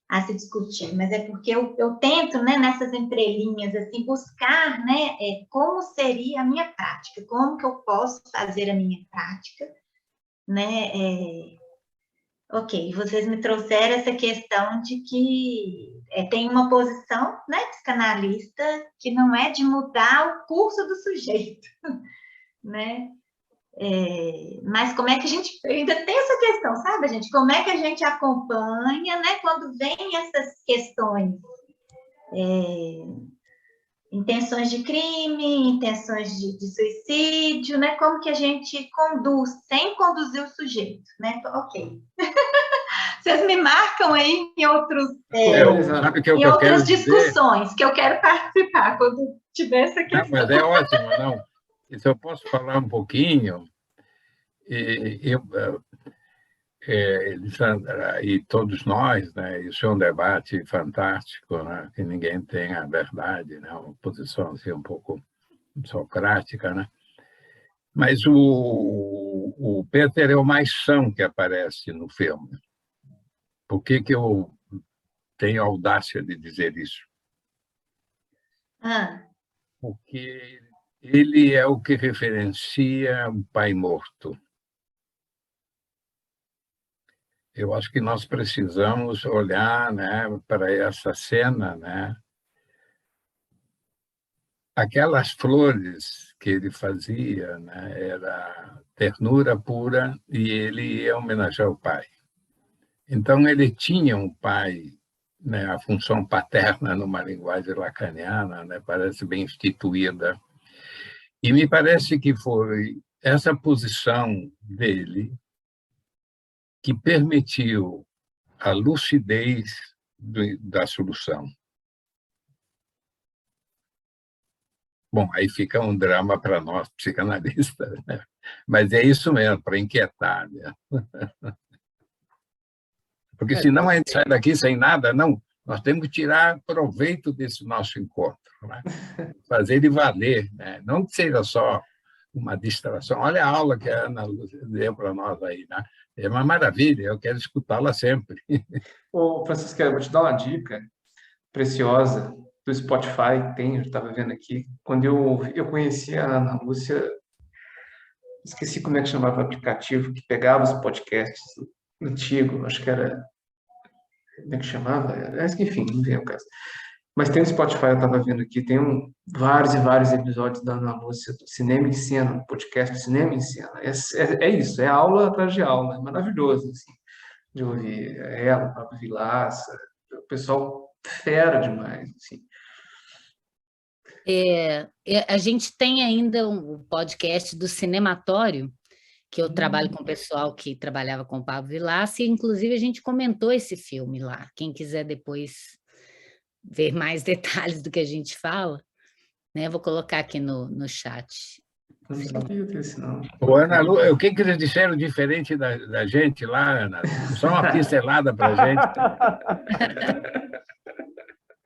a se discutir. Mas é porque eu tento, né? Nessas entrelinhas, assim, buscar, né? Como seria a minha prática? Como que eu posso fazer a minha prática, né? Ok, vocês me trouxeram essa questão de que tem uma posição, né, psicanalista, que não é de mudar o curso do sujeito, né? Mas como é que a gente ainda tem essa questão, sabe, gente? Como é que a gente acompanha, né, quando vem essas questões, intenções de crime, intenções de suicídio, né? Como que a gente conduz, sem conduzir o sujeito, né? Ok. Vocês me marcam aí em outras discussões que eu quero participar quando tiver essa questão. Não, mas é ótimo, não. E se eu posso falar um pouquinho, Elisandra, e todos nós, né, isso é um debate fantástico, né, que ninguém tem a verdade, né, uma posição assim, um pouco socrática, né? Mas o Peter é o mais são que aparece no filme. Por que que eu tenho a audácia de dizer isso? Ah, Porque ele é o que referencia o pai morto. Eu acho que nós precisamos olhar, né, para essa cena, né? Aquelas flores que ele fazia, né, era ternura pura e ele ia homenagear o pai. Então, ele tinha um pai, né, a função paterna, numa linguagem lacaniana, né, parece bem instituída. E me parece que foi essa posição dele que permitiu a lucidez da solução. Bom, aí fica um drama para nós, psicanalistas, né? Mas é isso mesmo, para inquietar, né? Porque senão a gente sai daqui sem nada, não. Nós temos que tirar proveito desse nosso encontro, né? Fazer ele valer, né? Não que seja só uma distração. Olha a aula que a Ana Lúcia deu para nós aí, né? É uma maravilha, eu quero escutá-la sempre. Ô, Francisco, eu vou te dar uma dica preciosa do Spotify, tem, eu estava vendo aqui. Quando eu conheci a Ana Lúcia, esqueci como é que chamava o aplicativo, que pegava os podcasts antigos, acho que era, como é que chamava? Enfim, não vem o caso. Mas tem no Spotify, eu estava vendo aqui, tem vários e vários episódios da Ana Lúcia, do Cinema em Cena, podcast do Cinema em Cena. É isso, é aula atrás de aula, é maravilhoso, assim, de ouvir ela, o Pablo Vilaça, o pessoal fera demais, assim. A gente tem ainda um podcast do Cinematório, que eu trabalho com o pessoal que trabalhava com o Pablo Vilaça, e inclusive a gente comentou esse filme lá. Quem quiser depois ver mais detalhes do que a gente fala, né? Vou colocar aqui no chat. Eu não sabia desse, não. Ô, Ana Lu, o que eles disseram diferente da gente lá, Ana? Só uma pincelada para a gente.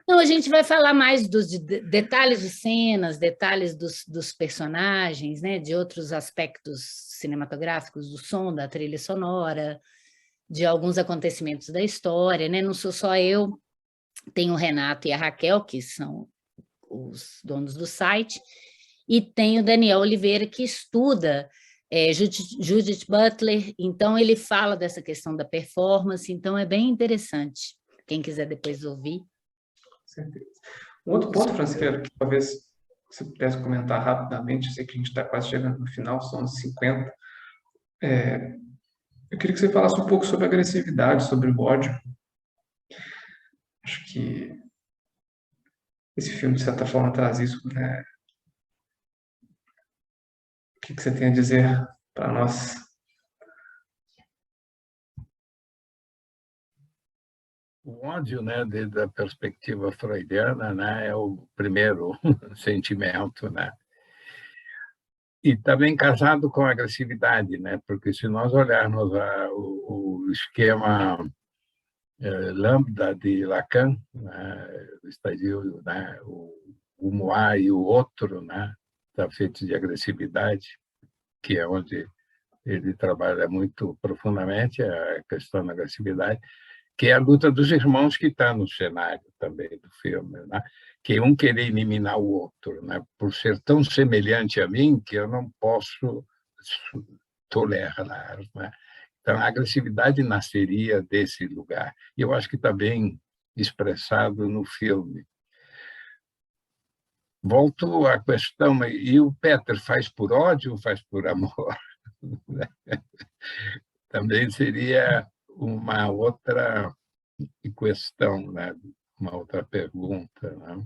Não, a gente vai falar mais dos detalhes de cenas, detalhes dos personagens, né? De outros aspectos cinematográficos, do som, da trilha sonora, de alguns acontecimentos da história, né? Não sou só eu, tem o Renato e a Raquel, que são os donos do site, e tem o Daniel Oliveira, que estuda Judith Butler, então ele fala dessa questão da performance, então é bem interessante, quem quiser depois ouvir. Certeza. Um outro ponto, Francisco, que talvez você pudesse comentar rapidamente, eu sei que a gente está quase chegando no final, são os 50. Eu queria que você falasse um pouco sobre agressividade, sobre o ódio. Acho que esse filme, de certa forma, traz isso, né? O que você tem a dizer para nós? O ódio, né, desde a perspectiva freudiana, né, é o primeiro sentimento, né? E também casado com a agressividade, né? Porque se nós olharmos o esquema lambda de Lacan, né, o estadio, né, o moi e o outro, né, está feito de agressividade, que é onde ele trabalha muito profundamente a questão da agressividade, que é a luta dos irmãos que está no cenário também do filme, né? Que um querer eliminar o outro, né? Por ser tão semelhante a mim que eu não posso tolerar, né? Então, a agressividade nasceria desse lugar. E eu acho que está bem expressado no filme. Volto à questão, e o Peter faz por ódio ou faz por amor? Também seria uma outra questão, né? Uma outra pergunta, né?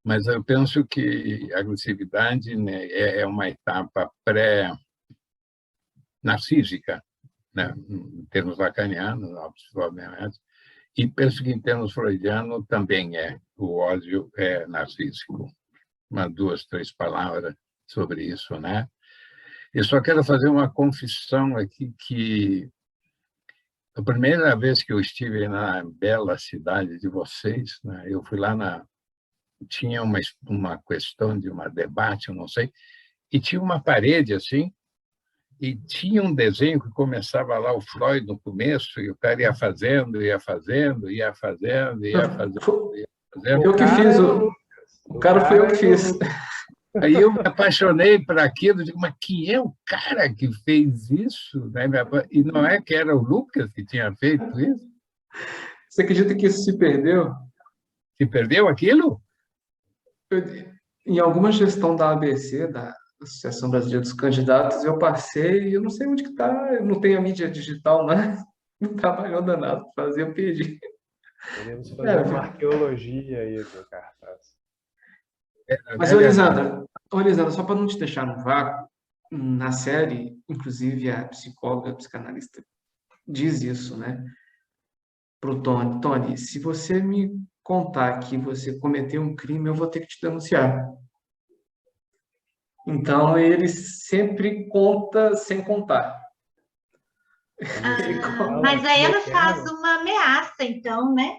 Mas eu penso que a agressividade, né, é uma etapa pré-narcísica, né? Em termos lacanianos, obviamente, e penso que em termos freudianos também é. O ódio é narcísico. Umas 2, 3 palavras sobre isso, né? Eu só quero fazer uma confissão aqui que a primeira vez que eu estive na bela cidade de vocês, né, eu fui lá tinha uma questão de um debate, eu não sei, e tinha uma parede assim, E tinha um desenho que começava lá o Freud no começo, e o cara ia fazendo, ia fazendo, ia fazendo, ia fazendo, ia fazendo. Eu que fiz o cara foi eu que fiz. Aí eu me apaixonei por aquilo, digo, mas quem é o cara que fez isso? Né? E não é que era o Lucas que tinha feito isso? Você acredita que isso se perdeu? Se perdeu aquilo? Em alguma gestão da ABC, da Associação Brasileira dos Candidatos, eu passei e eu não sei onde que está, eu não tenho a mídia digital, né? Não trabalhou danado para fazer, eu perdi. Podemos fazer uma arqueologia aí do cartaz. Mas, Elisandra, só para não te deixar no vácuo, na série, inclusive a psicóloga, a psicanalista, diz isso, né? Para o Tony. Tony, se você me contar que você cometeu um crime, eu vou ter que te denunciar. Então, ele sempre conta sem contar. Mas aí ela faz uma ameaça, então, né?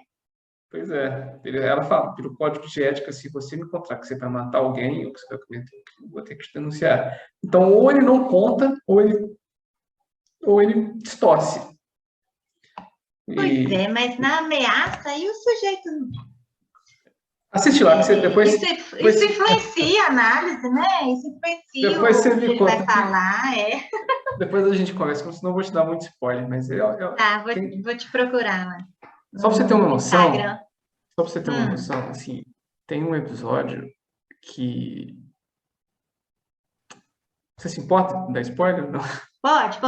Pois é. Ela fala, pelo código de ética, se você me contar que você vai matar alguém ou que você vai cometer um crime, eu vou ter que te denunciar. Então, ou ele não conta, ou ele distorce. Pois é, mas na ameaça aí o sujeito... Assiste lá, que você depois... Isso influencia a análise, né? Isso influencia depois você o que me ele conta. vai falar, Depois a gente conversa, senão eu vou te dar muito spoiler, mas... Tá, vou te procurar lá. Só para você ter uma noção... Instagram. Só para você ter uma noção, assim, tem um episódio que... Você se importa de dar spoiler? Não. Pode.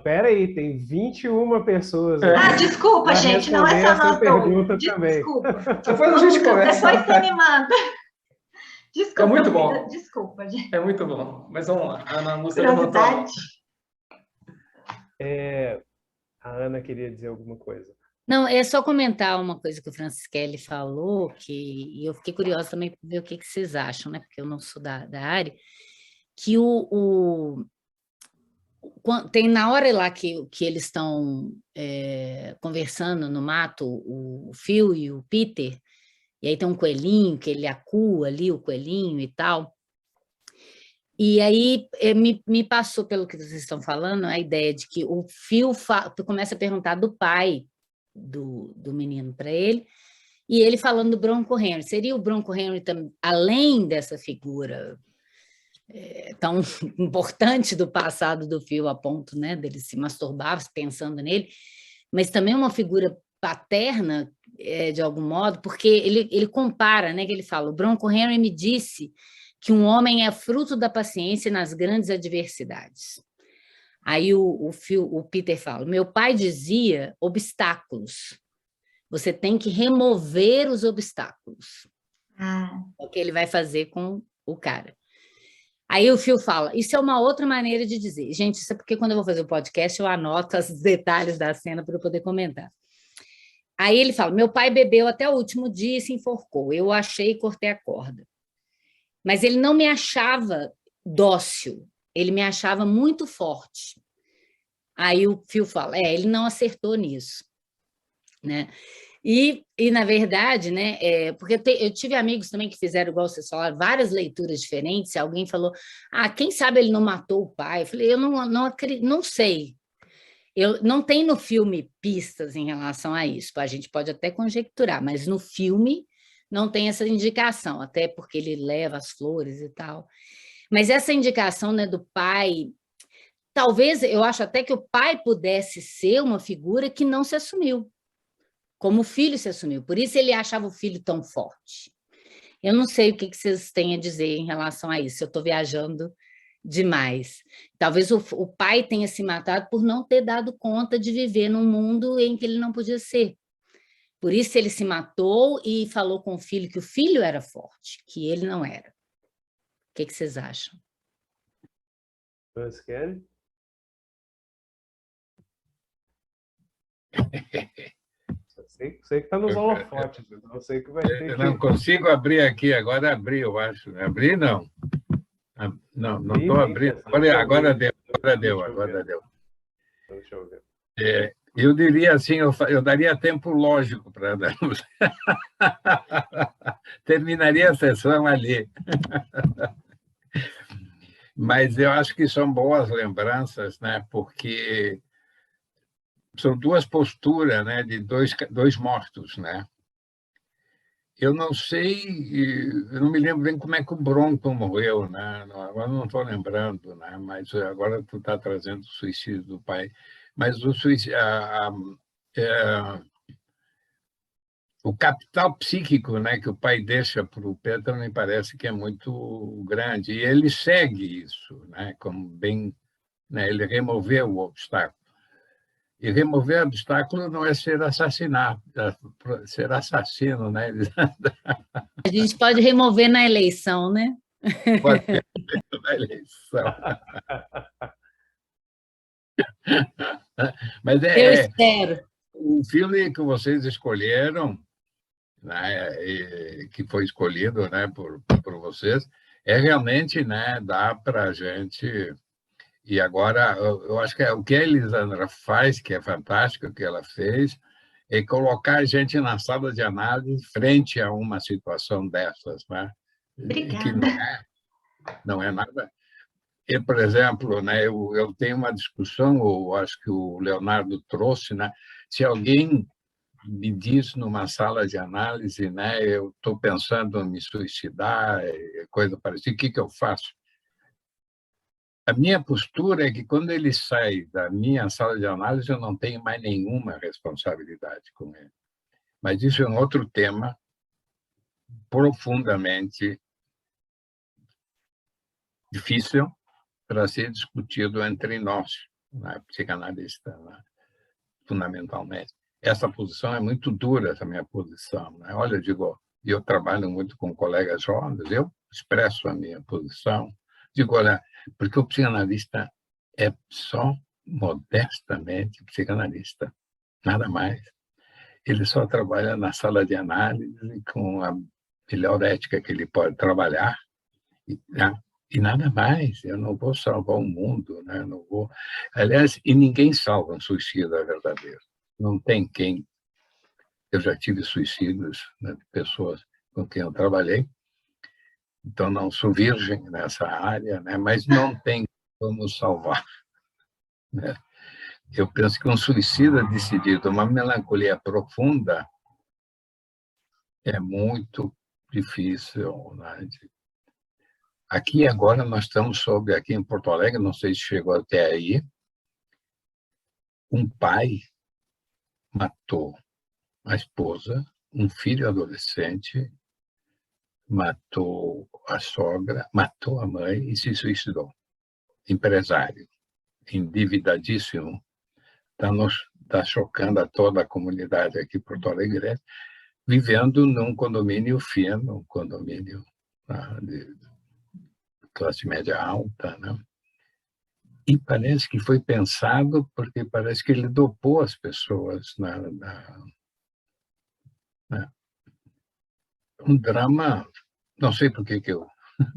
Pera aí, tem 21 pessoas. Desculpa, gente, não é só nós dois. Desculpa. Depois a gente conversa. Depois você me manda. Desculpa. É muito bom. Desculpa, gente. É muito bom. Mas vamos lá. A Ana Lúcia levantou a mão. A Ana queria dizer alguma coisa. Não, é só comentar uma coisa que o Francischelli falou, e eu fiquei curiosa também para ver o que vocês acham, né? Porque eu não sou da área, que tem na hora lá que eles estão conversando no mato, o Phil e o Peter, e aí tem um coelhinho que ele acua ali, o coelhinho e tal. E aí me passou, pelo que vocês estão falando, a ideia de que o Phil começa a perguntar do pai do menino para ele, e ele falando do Bronco Henry. Seria o Bronco Henry, além dessa figura tão importante do passado do Phil, a ponto, né, dele se masturbar pensando nele, mas também uma figura paterna, de algum modo, porque ele compara, né, que ele fala, o Bronco Henry me disse que um homem é fruto da paciência nas grandes adversidades. Aí o Peter fala, meu pai dizia obstáculos. Você tem que remover os obstáculos. É o que ele vai fazer com o cara. Aí o Phil fala, isso é uma outra maneira de dizer. Gente, isso é porque quando eu vou fazer o podcast, eu anoto os detalhes da cena para eu poder comentar. Aí ele fala, meu pai bebeu até o último dia e se enforcou. Eu achei e cortei a corda. Mas ele não me achava dócil. Ele me achava muito forte. Aí o Phil fala, ele não acertou nisso, né? E na verdade, né, porque eu tive amigos também que fizeram, igual vocês falaram, várias leituras diferentes. Alguém falou, quem sabe ele não matou o pai? Eu falei, eu não sei. Não tem no filme pistas em relação a isso. A gente pode até conjecturar, mas no filme não tem essa indicação, até porque ele leva as flores e tal. Mas essa indicação, né, do pai, talvez, eu acho até que o pai pudesse ser uma figura que não se assumiu, como o filho se assumiu. Por isso ele achava o filho tão forte. Eu não sei o que vocês têm a dizer em relação a isso, eu estou viajando demais. Talvez o pai tenha se matado por não ter dado conta de viver num mundo em que ele não podia ser. Por isso ele se matou e falou com o filho que o filho era forte, que ele não era. O que vocês acham? Vocês querem? Sei que está nos holofotes, eu sei que vai ter. Eu não consigo abrir aqui, agora abri, eu acho. Abri, não. Não estou abrindo. Agora deu. Deixa eu ver. Eu diria assim, eu daria tempo lógico para Ana Lúcia. Terminaria a sessão ali. Mas eu acho que são boas lembranças, né? Porque são duas posturas, né? De dois mortos, né? Eu não sei, eu não me lembro bem como é que o Bronco morreu, né? Agora não estou lembrando, né? Mas agora tu está trazendo o suicídio do pai. Mas o suicídio, o capital psíquico, né, que o pai deixa para o Pedro me parece que é muito grande. E ele segue isso, né? Como bem, né? Ele removeu o obstáculo. E remover obstáculo não é ser assassinado, é ser assassino, né? A gente pode remover na eleição, né? Pode ser na eleição. Mas Eu espero. o filme que vocês escolheram, né, que foi escolhido, né, por vocês, é realmente, né, dá para a gente. E agora, eu acho que o que a Elisandra faz, que é fantástico, o que ela fez, é colocar a gente na sala de análise frente a uma situação dessas, né? E que Obrigada. não é nada. E, por exemplo, né, eu tenho uma discussão, eu acho que o Leonardo trouxe, né? Se alguém me diz numa sala de análise, né, eu estou pensando em me suicidar, coisa parecida, o que eu faço? A minha postura é que, quando ele sai da minha sala de análise, eu não tenho mais nenhuma responsabilidade com ele. Mas isso é um outro tema profundamente difícil para ser discutido entre nós, né, psicanalistas, né, fundamentalmente. Essa posição é muito dura, essa minha posição, né? Olha, eu digo, eu trabalho muito com colegas jovens, eu expresso a minha posição, digo, olha, porque o psicanalista é só modestamente psicanalista, nada mais. Ele só trabalha na sala de análise com a melhor ética que ele pode trabalhar, né? E nada mais. Eu não vou salvar o mundo, né? Não vou. Aliás, e ninguém salva um suicida verdadeiro. Não tem quem. Eu já tive suicídios, né, de pessoas com quem eu trabalhei, então não sou virgem nessa área, né? Mas não tem como salvar, né? Eu penso que um suicida decidido, uma melancolia profunda, é muito difícil, né? Aqui agora nós estamos sob, aqui em Porto Alegre, não sei se chegou até aí, um pai matou a esposa, um filho adolescente, matou a sogra, matou a mãe e se suicidou. Empresário, endividadíssimo, está chocando a toda a comunidade aqui Porto Alegre, vivendo num condomínio fino, um condomínio, né, de classe média alta, né? E parece que foi pensado porque parece que ele dopou as pessoas. Um drama, não sei por que eu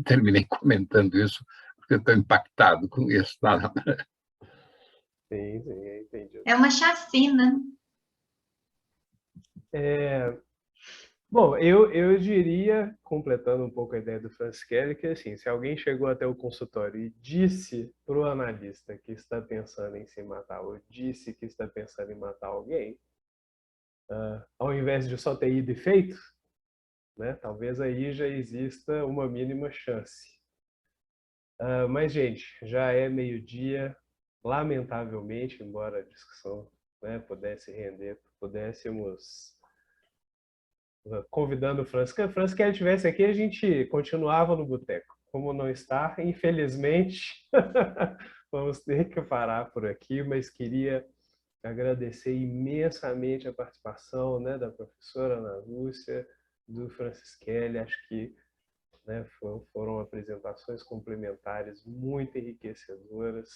terminei comentando isso, porque eu estou impactado com isso. Sim, entendi. É uma chacina. Bom, eu diria, completando um pouco a ideia do Francischelli, que assim, se alguém chegou até o consultório e disse para o analista que está pensando em se matar, ou disse que está pensando em matar alguém, ao invés de só ter ido e feito, né, talvez aí já exista uma mínima chance. Mas, gente, já é meio-dia, lamentavelmente, embora a discussão, né, pudesse render, pudéssemos, convidando o Francischelli. Se o Francischelli estivesse aqui, a gente continuava no boteco. Como não está, infelizmente, vamos ter que parar por aqui, mas queria agradecer imensamente a participação, né, da professora Ana Lúcia, do Francischelli. Acho que, né, foram apresentações complementares muito enriquecedoras.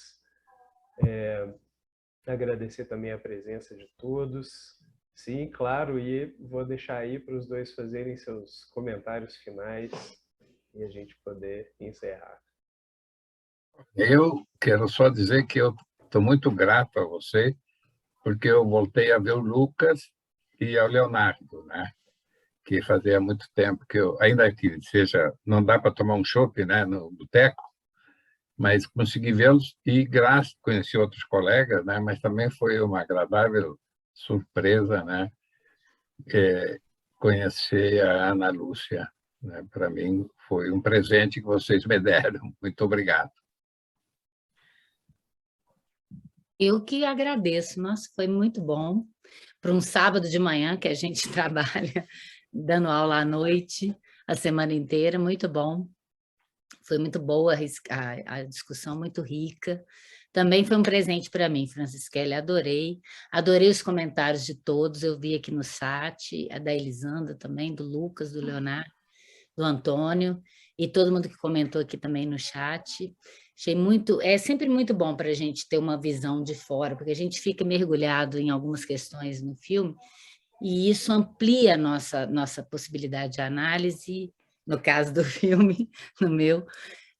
Agradecer também a presença de todos. Sim, claro, e vou deixar aí para os dois fazerem seus comentários finais e a gente poder encerrar. Eu quero só dizer que eu estou muito grato a você, porque eu voltei a ver o Lucas e o Leonardo, né? Que fazia muito tempo que eu, ainda que seja, não dá para tomar um chopp, né, no boteco, mas consegui vê-los e conheci outros colegas, né? Mas também foi uma agradável surpresa, né? Conhecer a Ana Lúcia, né? Para mim foi um presente que vocês me deram. Muito obrigado. Eu que agradeço, nossa, foi muito bom. Para um sábado de manhã que a gente trabalha, dando aula à noite, a semana inteira, muito bom. Foi muito boa a discussão, muito rica. Também foi um presente para mim, Francisquelli, adorei. Adorei os comentários de todos, eu vi aqui no chat, a da Elisandra também, do Lucas, do Leonardo, do Antônio, e todo mundo que comentou aqui também no chat. Achei muito, é sempre muito bom para a gente ter uma visão de fora, porque a gente fica mergulhado em algumas questões no filme, e isso amplia a nossa possibilidade de análise, no caso do filme, no meu,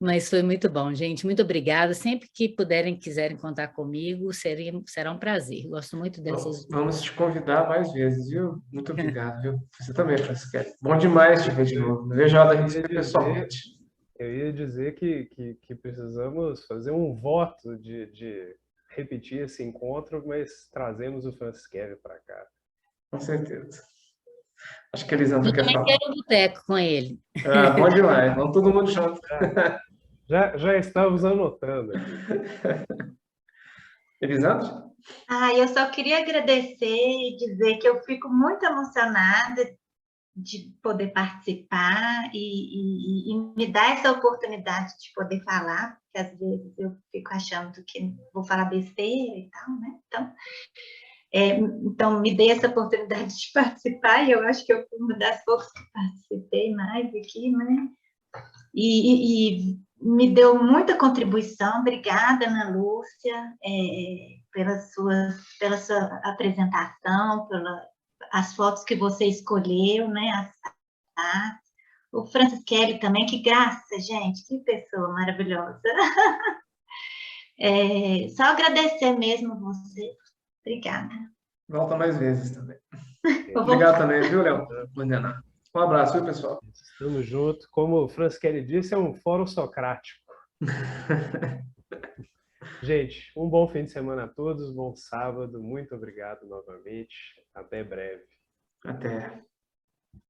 mas foi muito bom, gente, muito obrigada. Sempre que puderem, quiserem contar comigo, será um prazer. Gosto muito dessas... Vamos te convidar mais vezes, viu? Muito obrigado, viu? Você também, Francisca. Bom demais te ver de novo. Não vejo a hora da gente se ver pessoalmente. Eu ia dizer que precisamos fazer um voto de repetir esse encontro, mas trazemos o Francisquelli para cá. Com certeza. Acho que a Elisandra Eu quer também falar. quero um boteco com ele. Ah, bom demais. Vamos todo mundo junto. Já estamos anotando aqui. Elisandra? Eu só queria agradecer e dizer que eu fico muito emocionada de poder participar e me dar essa oportunidade de poder falar, porque às vezes eu fico achando que vou falar besteira e tal, né? Então me dê essa oportunidade de participar, e eu acho que eu fui uma das poucas que participei mais aqui, né? E me deu muita contribuição. Obrigada, Ana Lúcia, pela sua apresentação, as fotos que você escolheu, né? O Francisquelli também, que graça, gente, que pessoa maravilhosa. Só agradecer mesmo você. Obrigada. Volta mais vezes também. Obrigado também, viu, Léo? Um abraço, viu, pessoal? Estamos juntos. Como o Francisquelli disse, é um fórum socrático. Gente, um bom fim de semana a todos, bom sábado. Muito obrigado novamente. Até breve. Até.